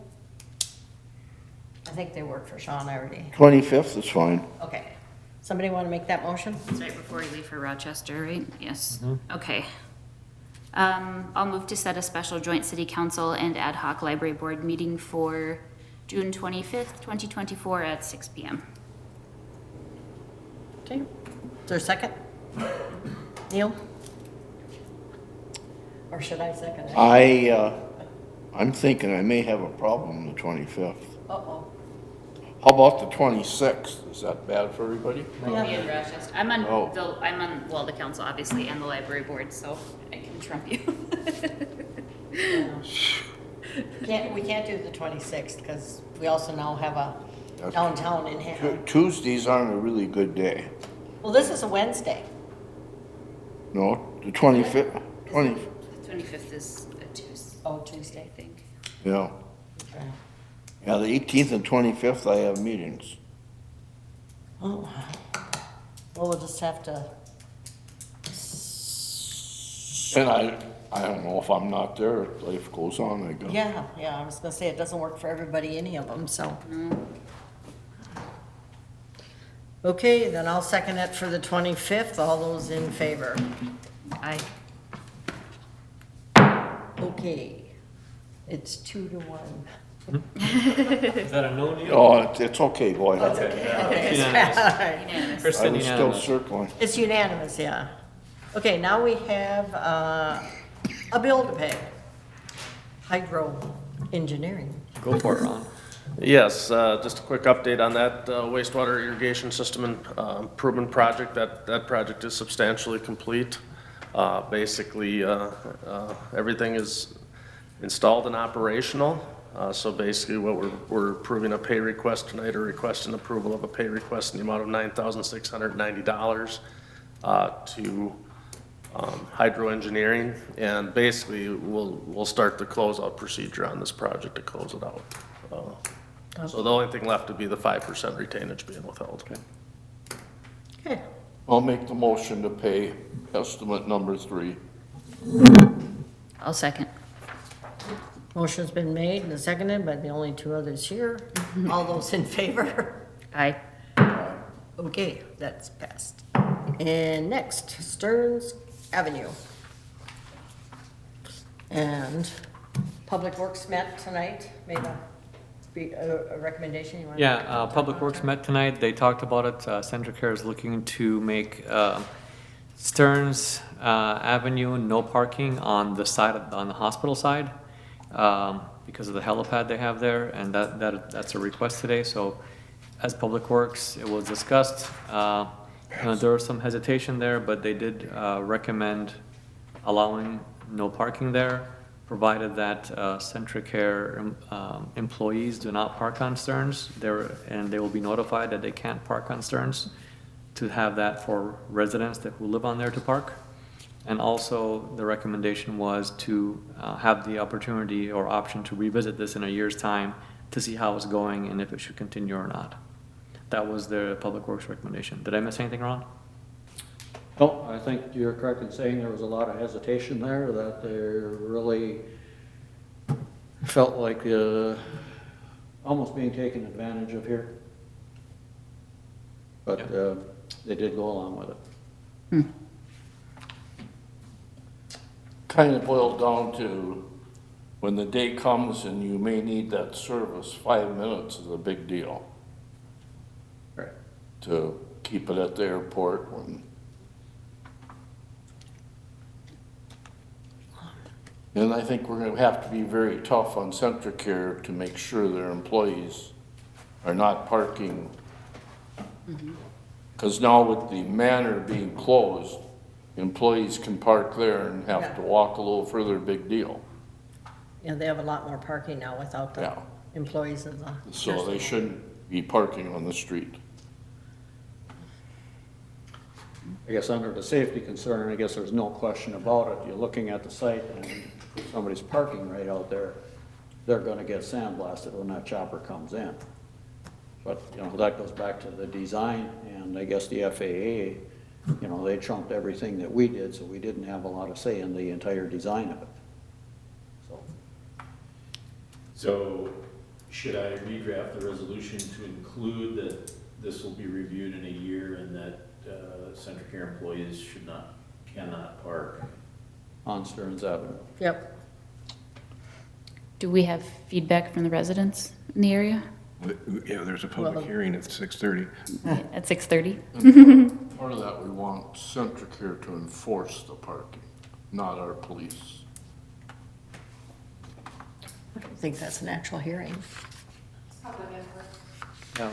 I think they work for Sean already.
25th is fine.
Okay. Somebody want to make that motion?
It's right before you leave for Rochester, right? Yes. Okay. I'll move to set a special joint city council and ad hoc library board meeting for June 25th, 2024 at 6 PM.
Okay. Is there a second? Neil? Or should I second it?
I'm thinking I may have a problem the 25th.
Uh-oh.
How about the 26th? Is that bad for everybody?
I'll be in Rochester. I'm on
Oh.
well, the council obviously and the library board, so I can trump you.
We can't do the 26th because we also now have a downtown in Hannah.
Tuesdays aren't a really good day.
Well, this is a Wednesday.
No, the 25th, 20,
The 25th is a Tuesday,
Oh, Tuesday.
I think.
yeah.
Okay.
Yeah, the 18th and 25th I have meetings.
Oh, well, we'll just have to,
And I don't know if I'm not there, life goes on, I guess.
yeah, I was gonna say, it doesn't work for everybody, any of them, so. Okay, then I'll second it for the 25th. All those in favor?
Aye.
Okay, it's 2 to 1.
Is that a no, Neil?
Oh, it's okay, go ahead.
Unanimous.
Unanimous.
I
Kristen,
was still
unanimous.
circling.
It's unanimous, yeah. Okay, now we have a bill to pay. Hydro Engineering.
Go for it, Ron.
Yes, just a quick update on that wastewater irrigation system improvement project. That project is substantially complete. Basically, everything is installed and operational. So basically what we're approving a pay request tonight, or requesting approval of a pay request in the amount of $9,690 to Hydro Engineering. And basically we'll start the closeout procedure on this project to close it out. So the only thing left would be the 5% retainage being withheld.
Okay,
I'll make the motion to pay estimate number 3.
I'll second.
motion's been made and seconded by the only 2 others here. All those in favor?
Aye.
Okay, that's passed. And next, Stearns Avenue. And Public Works met tonight, made a recommendation, you want to?
Yeah, Public Works met tonight, they talked about it, Centricare is looking to make Stearns Avenue no parking on the side, on the hospital side, because of the helipad they have there, and that's a request today, so as Public Works, it was discussed, there was some hesitation there, but they did recommend allowing no parking there. provided that Centricare employees do not park on Stearns, and they will be notified that they can't park on Stearns, to have that for residents who live on there to park. And also, the recommendation was to have the opportunity or option to revisit this in a year's time to see how it's going and if it should continue or not. That was the Public Works recommendation. Did I miss anything, Ron?
No, I think you're correct in saying there was a lot of hesitation there, that they really felt like almost being taken advantage of here. But they did go along with it.
Kind of boiled down to, when the day comes and you may need that service, 5 minutes is a big deal.
Right.
To keep it at the airport when. And I think we're gonna have to be very tough on Centricare to make sure their employees are not parking. Because now with the manor being closed, employees can park there and have to walk a little further, big deal.
Yeah, they have a lot more parking now without the
Yeah.
employees in the.
So they shouldn't be parking on the street.
I guess under the safety concern, I guess there's no question about it. You're looking at the site and if somebody's parking right out there, they're gonna get sandblasted when that chopper comes in. But, you know, that goes back to the design, and I guess the FAA, you know, they trumped everything that we did, so we didn't have a lot of say in the entire design of it. So,
So should I redraft the resolution to include that this will be reviewed in a year and that Centricare employees cannot park?
on Stearns Avenue.
Yep.
Do we have feedback from the residents in the area
Yeah, there's a public hearing at 6:30.
at 6:30?
Part of that, we want Centricare to enforce the parking, not our police.
I don't think that's an actual hearing.
Yeah,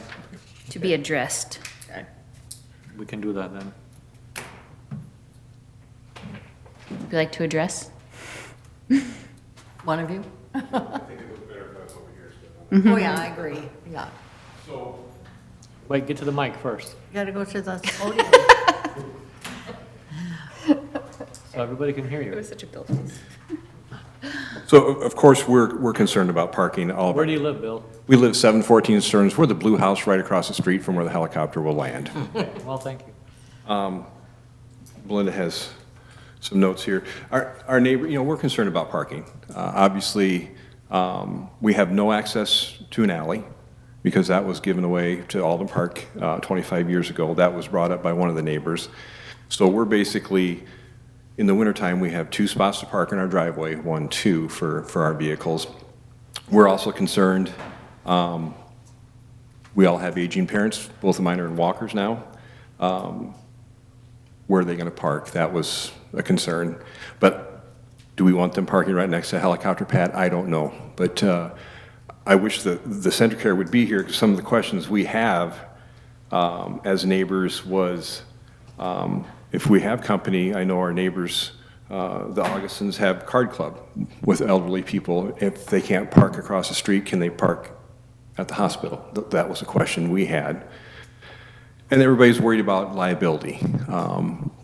To be addressed.
Okay.
we can do that then.
Would you like to address?
One of you?
I think it looks better if I was over here. So
Oh, yeah, I agree, yeah.
Wait, get to the mic first,
You gotta go to the podium.
so everybody can hear you.
such a Bill face.
So, of course, we're concerned about parking. All of
Where
our-
do you live, Bill?
We live 714 Stearns. We're the blue house right across the street from where the helicopter will land.
Well, thank you.
Belinda has some notes here. Our neighbor, you know, we're concerned about parking. Obviously, we have no access to an alley because that was given away to Alden Park 25 years ago. That was brought up by one of the neighbors. So we're basically, in the wintertime, we have 2 spots to park in our driveway, 1, 2 for our vehicles. We're also concerned, we all have aging parents, both of mine are in walkers now. Where are they going to park? That was a concern. But do we want them parking right next to a helicopter pad? I don't know. But I wish the Centricare would be here, because some of the questions we have as neighbors was, if we have company, I know our neighbors, the Augustins have Card Club with elderly people. If they can't park across the street, can they park at the hospital? That was a question we had. And everybody's worried about liability,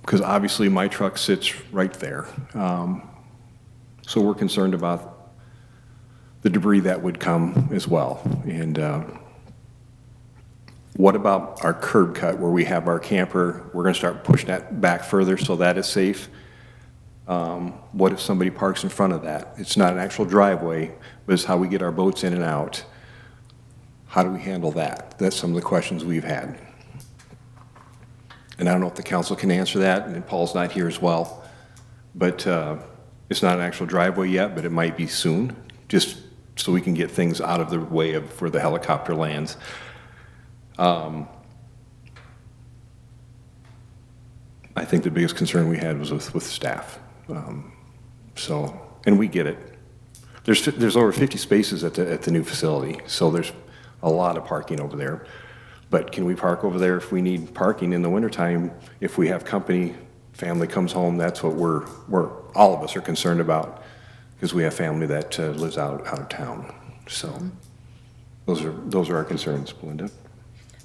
because obviously my truck sits right there. So we're concerned about the debris that would come as well. And what about our curb cut where we have our camper? We're going to start pushing that back further so that is safe. What if somebody parks in front of that? It's not an actual driveway, but it's how we get our boats in and out. How do we handle that? That's some of the questions we've had. And I don't know if the council can answer that, and Paul's not here as well. But it's not an actual driveway yet, but it might be soon, just so we can get things out of the way of where the helicopter lands. I think the biggest concern we had was with staff. And we get it. There's over 50 spaces at the new facility, so there's a lot of parking over there. But can we park over there if we need parking in the wintertime? If we have company, family comes home, that's what we're all of us are concerned about. because we have family that lives out of town. So those are our concerns, Belinda.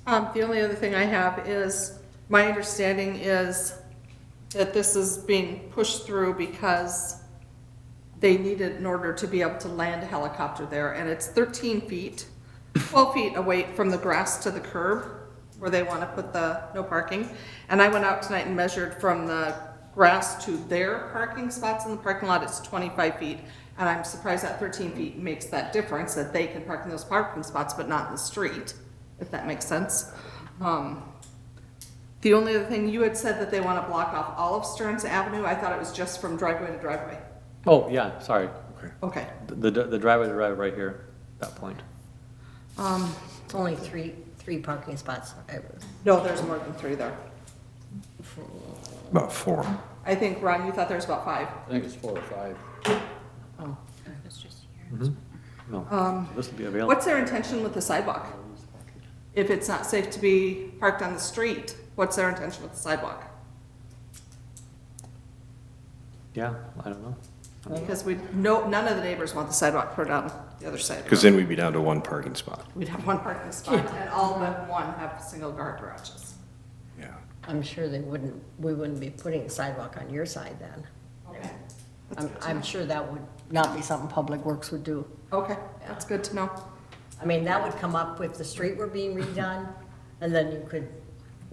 The only other thing I have is, my understanding is that this is being pushed through because they need it in order to be able to land a helicopter there, and it's 13 feet, 12 feet away from the grass to the curb, where they want to put the no parking. And I went out tonight and measured from the grass to their parking spots in the parking lot, it's 25 feet. And I'm surprised that 13 feet makes that difference, that they can park in those parking spots, but not in the street, if that makes sense. The only other thing, you had said that they want to block off all of Stearns Avenue. I thought it was just from driveway to driveway.
Oh, yeah, sorry.
Okay.
The driveway to driveway right here, that point.
It's only three parking spots.
No, there's more than 3 there.
About 4.
I think, Ron, you thought there was about 5.
I think it's 4 or 5.
Oh,
No, this will be available.
What's their intention with the sidewalk? If it's not safe to be parked on the street, what's their intention with the sidewalk?
Yeah, I don't know.
Because none of the neighbors want the sidewalk put on the other side. of the
Because
road.
then we'd be down to 1 parking spot.
We'd have 1 parking spot, and all but 1 have single car garages.
Yeah.
I'm sure we wouldn't be putting a sidewalk on your side then.
Okay.
I'm sure that would not be something Public Works would do.
Okay, that's good to know.
I mean, that would come up if the street were being redone, and then you could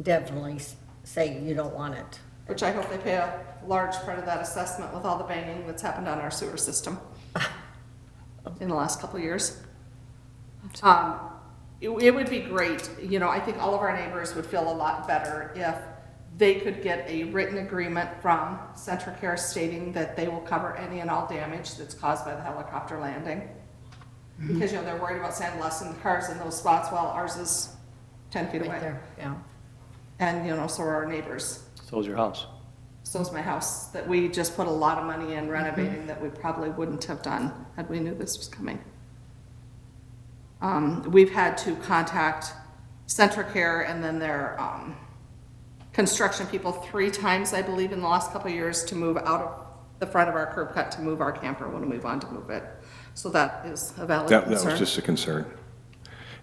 definitely say you don't want it.
Which I hope they pay a large part of that assessment with all the banging that's happened on our sewer system in the last couple of years. It would be great, you know, I think all of our neighbors would feel a lot better if they could get a written agreement from CentraCare stating that they will cover any and all damage that's caused by the helicopter landing. Because, you know, they're worried about sandblasting the cars in those spots while ours is 10 feet away.
Right there, yeah.
And, you know, so are our neighbors.
So is your house.
So's my house, that we just put a lot of money in renovating that we probably wouldn't have done had we knew this was coming. We've had to contact CentraCare and then their construction people 3 times, I believe, in the last couple of years to move out of the front of our curb cut to move our camper when we want to move it. So that is a valid
That
concern.
was just a concern.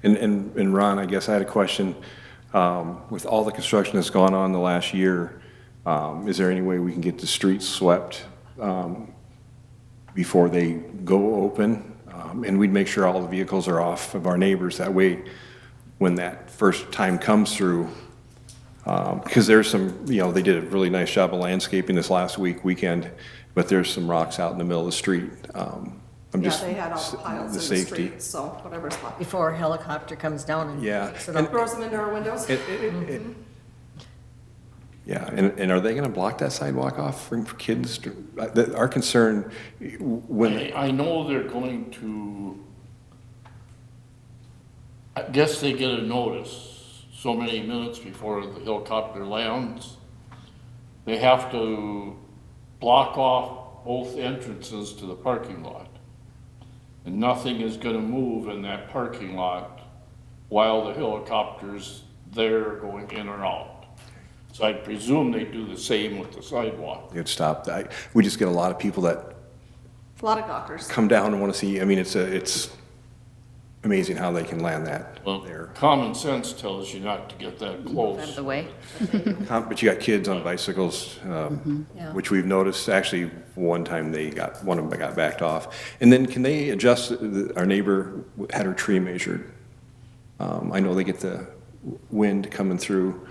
And Ron, I guess I had a question. With all the construction that's gone on the last year, is there any way we can get the streets swept before they go open? And we'd make sure all the vehicles are off of our neighbors. That way, when that first time comes through, because there's some, you know, they did a really nice job of landscaping this last weekend, but there's some rocks out in the middle of the street. I'm
Yeah,
just
they had all the piles in the
safety.
street, so whatever's left.
Before a helicopter comes down and
Yeah.
picks it up.
Throws them into our windows.
Yeah, and are they gonna block that sidewalk off for kids? Our concern, when,
I know they're going to, I guess they get a notice so many minutes before the helicopter lands. They have to block off both entrances to the parking lot. And nothing is gonna move in that parking lot while the helicopter's there going in or out. So I presume they do the same with the sidewalk.
they'd stop, we just get a lot of people that
A lot of gawkers.
come down and wanna see, I mean, it's amazing how they can land that
Well,
there.
common sense tells you not to get that
Out of
close.
the way.
But you got kids on bicycles,
Yeah.
which we've noticed, actually, one time one of them got backed off. And then can they adjust, our neighbor had her tree measured. I know they get the wind coming through.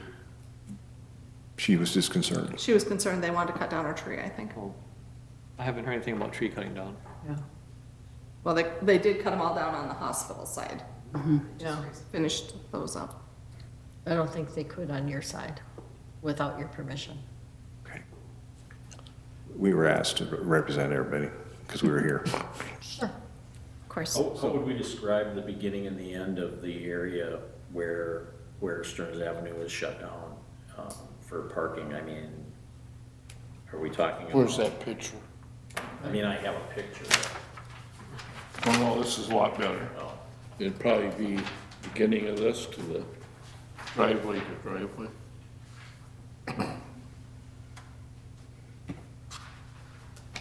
She was just concerned.
She was concerned they wanted to cut down our tree, I think.
I haven't heard anything about tree cutting down.
Yeah.
Well, they did cut them all down on the hospital side.
Yeah.
Finished those up.
I don't think they could on your side without your permission.
Okay. We were asked to represent everybody, because we were here.
Sure.
Of course.
How would we describe the beginning and the end of the area where Stearns Avenue is shut down for parking? I mean, are we talking about?
Where's that picture?
I mean, I have a picture.
Oh, no, this is a lot better. It'd probably be beginning of this to the driveway to driveway.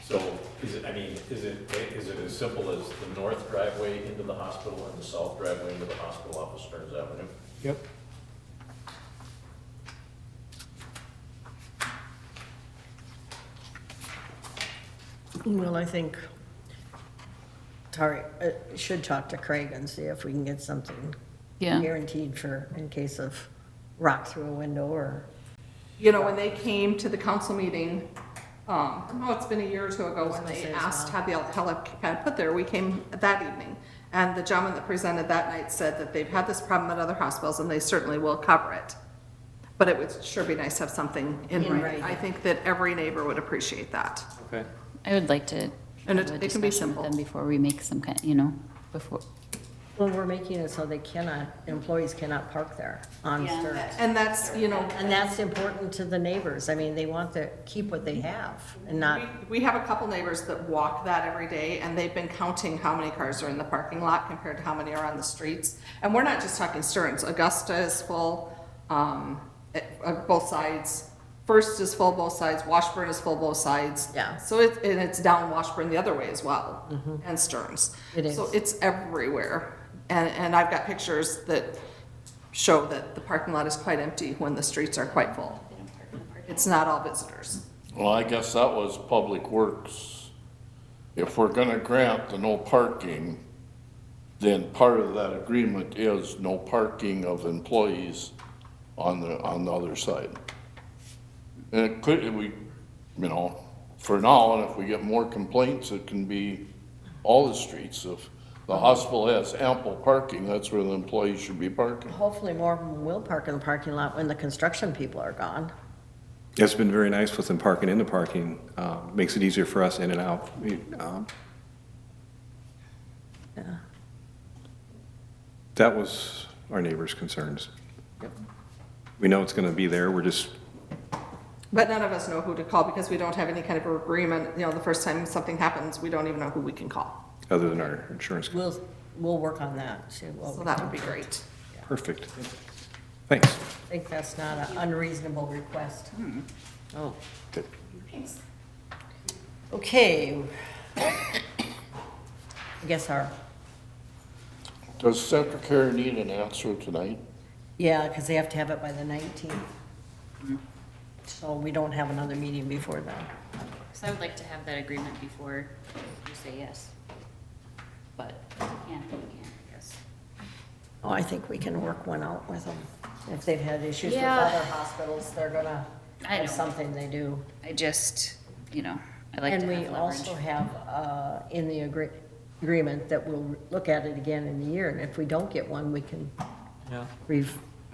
So is it, I mean, is it as simple as the north driveway into the hospital and the south driveway into the hospital off of Stearns Avenue?
Yep.
Well, I think should talk to Craig and see if we can get something
Yeah.
guaranteed for, in case of rock through a window or,
You know, when they came to the council meeting, it's been a year or two ago when they asked to have the helipad put there, we came that evening. And the gentleman that presented that night said that they've had this problem at other hospitals and they certainly will cover it. But it would sure be nice to have something in
In
writing.
writing.
I think that every neighbor would appreciate that.
Okay.
I would like to
And
have
it-
a
it can be
discussion with
simple.
them before we make some kind, you know, before.
well, we're making it so employees cannot park there on Stearns.
And that's, you know,
And that's important to the neighbors. I mean, they want to keep what they have and not,
we have a couple neighbors that walk that every day, and they've been counting how many cars are in the parking lot compared to how many are on the streets. And we're not just talking Stearns, Augusta is full, both sides. First is full both sides, Washburn is full both sides.
Yeah.
So it's down Washburn the other way as well, and Stearns.
It is.
So it's everywhere. And I've got pictures that show that the parking lot is quite empty when the streets are quite full. It's not all visitors.
Well, I guess that was Public Works. If we're gonna grant the no parking, then part of that agreement is no parking of employees on the other side. And it could, for now, and if we get more complaints, it can be all the streets. If the hospital has ample parking, that's where the employees should be parking.
hopefully more of them will park in the parking lot when the construction people are gone.
It's been very nice with them parking in the parking, makes it easier for us in and out.
Yeah.
That was our neighbors' concerns. We know it's gonna be there, we're just,
But none of us know who to call because we don't have any kind of agreement. You know, the first time something happens, we don't even know who we can call.
other than our insurance.
We'll work on that, too.
So that would be great.
Perfect. Thanks.
I think that's not an unreasonable request. Oh.
Good.
Thanks.
Okay. I guess
Does Centricare need an answer tonight?
yeah, because they have to have it by the 19th. So we don't have another meeting before then.
So I would like to have that agreement before you say yes. But we can't, I guess.
Oh, I think we can work one out with them. If they've had issues with
Yeah.
other hospitals, they're gonna
I
have
know.
something they do.
I just, I like to have
And we
leverage.
also have, in the agreement that we'll look at it again in a year, and if we don't get one, we can
Yeah.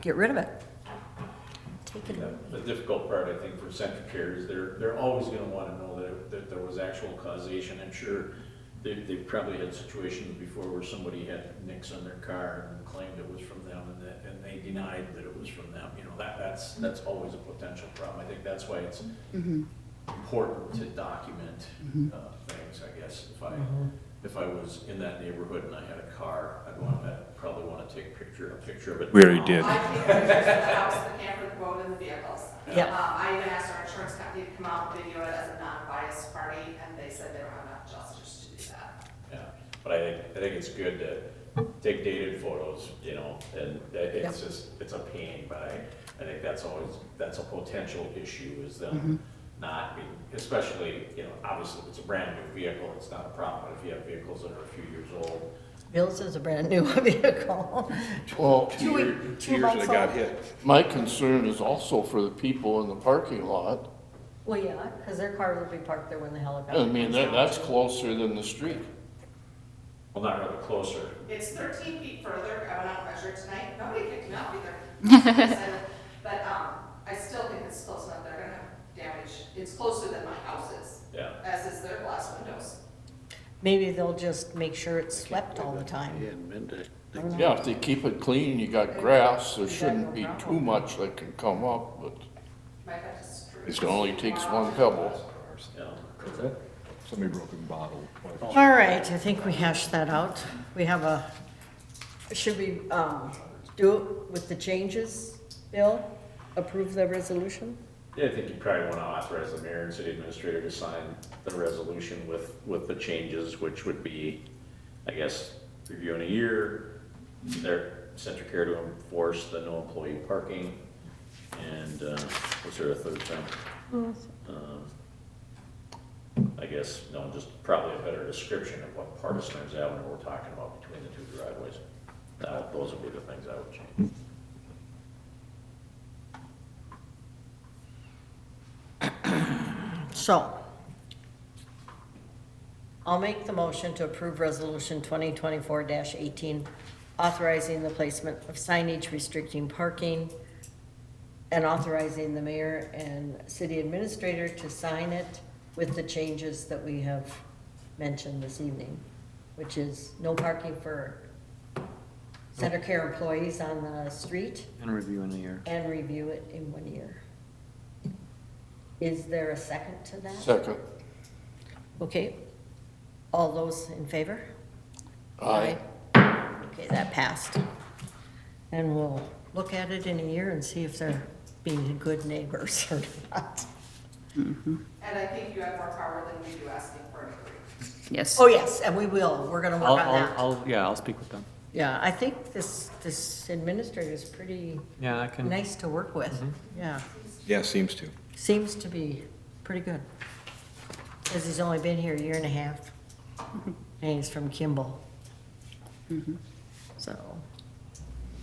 get rid of it. Take it.
The difficult part, I think, for Centricare is they're always gonna wanna know that there was actual causation. I'm sure they've probably had situations before where somebody had nicks on their car and claimed it was from them, and they denied that it was from them. That's always a potential problem. I think that's why it's important to document things, I guess. If I was in that neighborhood and I had a car, I'd probably wanna take a picture of it.
We already did.
I take pictures of the house, the camper, the boat, and the vehicles.
Yep.
I even asked our insurance company to come out and video it as a non-biased party, and they said they don't have enough adjusters to do that.
Yeah, but I think it's good to take dated photos, and it's just, it's a pain, but I think that's a potential issue is them not being, especially, obviously if it's a brand new vehicle, it's not a problem, but if you have vehicles that are a few years old.
Bill's is a brand new vehicle.
Well,
2
Two years that got hit.
my concern is also for the people in the parking lot.
Well, yeah, because their cars will be parked there when the helicopter
I mean,
comes down.
that's closer than the street.
Well, not really closer.
It's 13 feet further, I went out and measured tonight, nobody kicked me out either. But, I still think it's close enough, they're gonna have damage, it's closer than my house is,
Yeah.
as is their glass windows.
Maybe they'll just make sure it's swept all the time. I don't know.
Yeah, if they keep it clean, you got grass, there shouldn't be too much that can come up, but
Might have to screw
it only takes one pebble.
Yeah.
Somebody broke a bottle.
All right, I think we hashed that out. We have should we do it with the changes, Bill? Approve the resolution?
Yeah, I think you probably want to authorize the mayor and city administrator to sign the resolution with the changes, which would be, I guess, review in a year, their Central Care to enforce the no employee parking, and, what's there a third thing? I guess, no, just probably a better description of what part of Stearns Avenue we're talking about between the two driveways. Those would be the things I would change.
So, I'll make the motion to approve resolution 2024-18, authorizing the placement of signage restricting parking and authorizing the mayor and city administrator to sign it with the changes that we have mentioned this evening, which is no parking for Center Care employees on the street
And review in a year.
and review it in 1 year. Is there a second to that?
Second.
Okay, all those in favor?
Aye.
Okay, that passed. And we'll look at it in a year and see if they're being good neighbors or not.
And I think you have more power than we do asking for an agreement.
Yes.
Oh, yes, and we will, we're gonna work on that.
I'll speak with them.
Yeah, I think this administrator is pretty
Yeah, I can.
nice to work with, yeah.
Yeah, seems to.
Seems to be pretty good. Because he's only been here a year and a half. And he's from Kimball. So,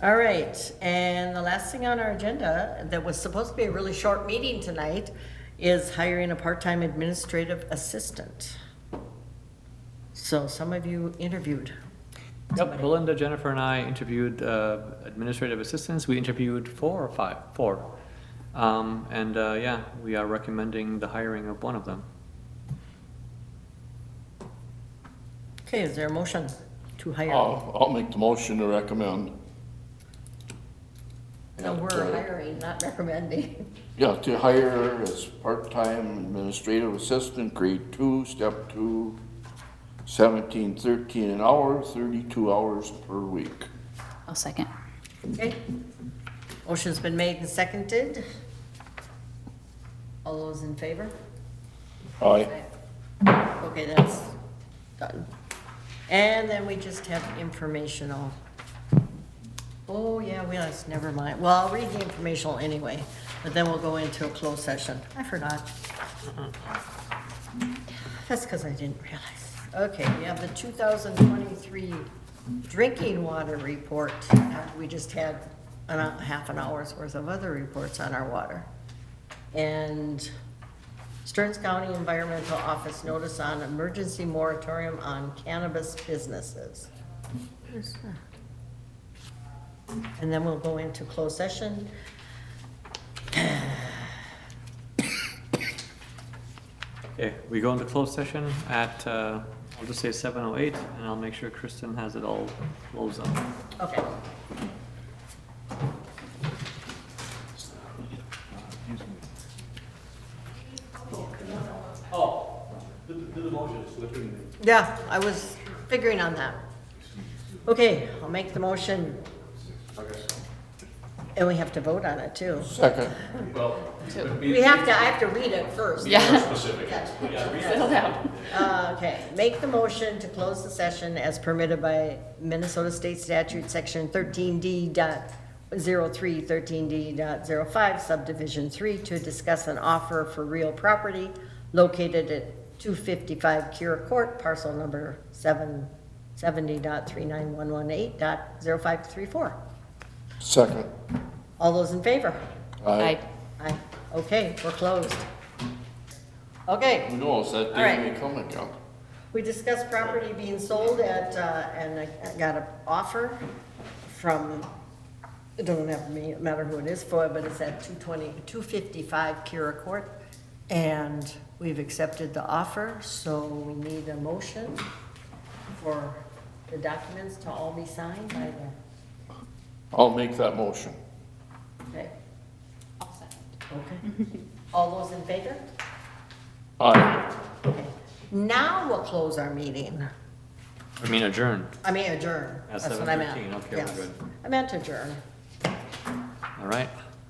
all right, and the last thing on our agenda, that was supposed to be a really short meeting tonight, is hiring a part-time administrative assistant. So some of you interviewed.
Yep, Belinda, Jennifer, and I interviewed administrative assistants. We interviewed 4 or 5? 4. Yeah, we are recommending the hiring of one of them.
Okay, is there a motion to hire?
I'll make the motion to recommend.
No, we're hiring, not recommending.
Yeah, to hire as part-time administrative assistant, grade 2, step 2, 17.13 an hour, 32 hours per week.
I'll second.
Okay. Motion's been made and seconded. All those in favor?
Aye.
Okay, that's done. And then we just have informational. Oh, yeah, never mind. Well, I'll read the informational anyway, but then we'll go into a closed session. I forgot. That's because I didn't realize. Okay, we have the 2023 drinking water report. We just had half an hour's worth of other reports on our water. And Stearns County Environmental Office notice on emergency moratorium on cannabis businesses. And then we'll go into closed session.
Okay, we go into closed session at, I'll just say 7:08, and I'll make sure Kristen has it all closed up.
Okay.
Oh, do the motion,
Yeah, I was figuring on that. Okay, I'll make the motion. And we have to vote on it too.
Second.
I have to read it first.
Yeah.
Specific.
Settle down.
Okay, make the motion to close the session as permitted by Minnesota State Statute, section 13D.03, 13D.05, subdivision 3, to discuss an offer for real property located at 255 Kira Court, parcel number 770.39118.0534.
Second.
All those in favor?
Aye.
Aye. Okay, we're closed. Okay.
Who knows, that
All
day
right.
may come again.
We discussed property being sold at, and I got an offer from, it doesn't have to matter who it is for, but it's at 255 Kira Court. And we've accepted the offer, so we need a motion for the documents to all be signed by the,
I'll make that motion.
okay? Okay. All those in favor?
Aye.
Okay. Now we'll close our meeting.
I mean adjourn.
I mean adjourn.
At
That's what I meant.
7:13, okay, we're
Yes.
good.
I meant adjourn.
All right.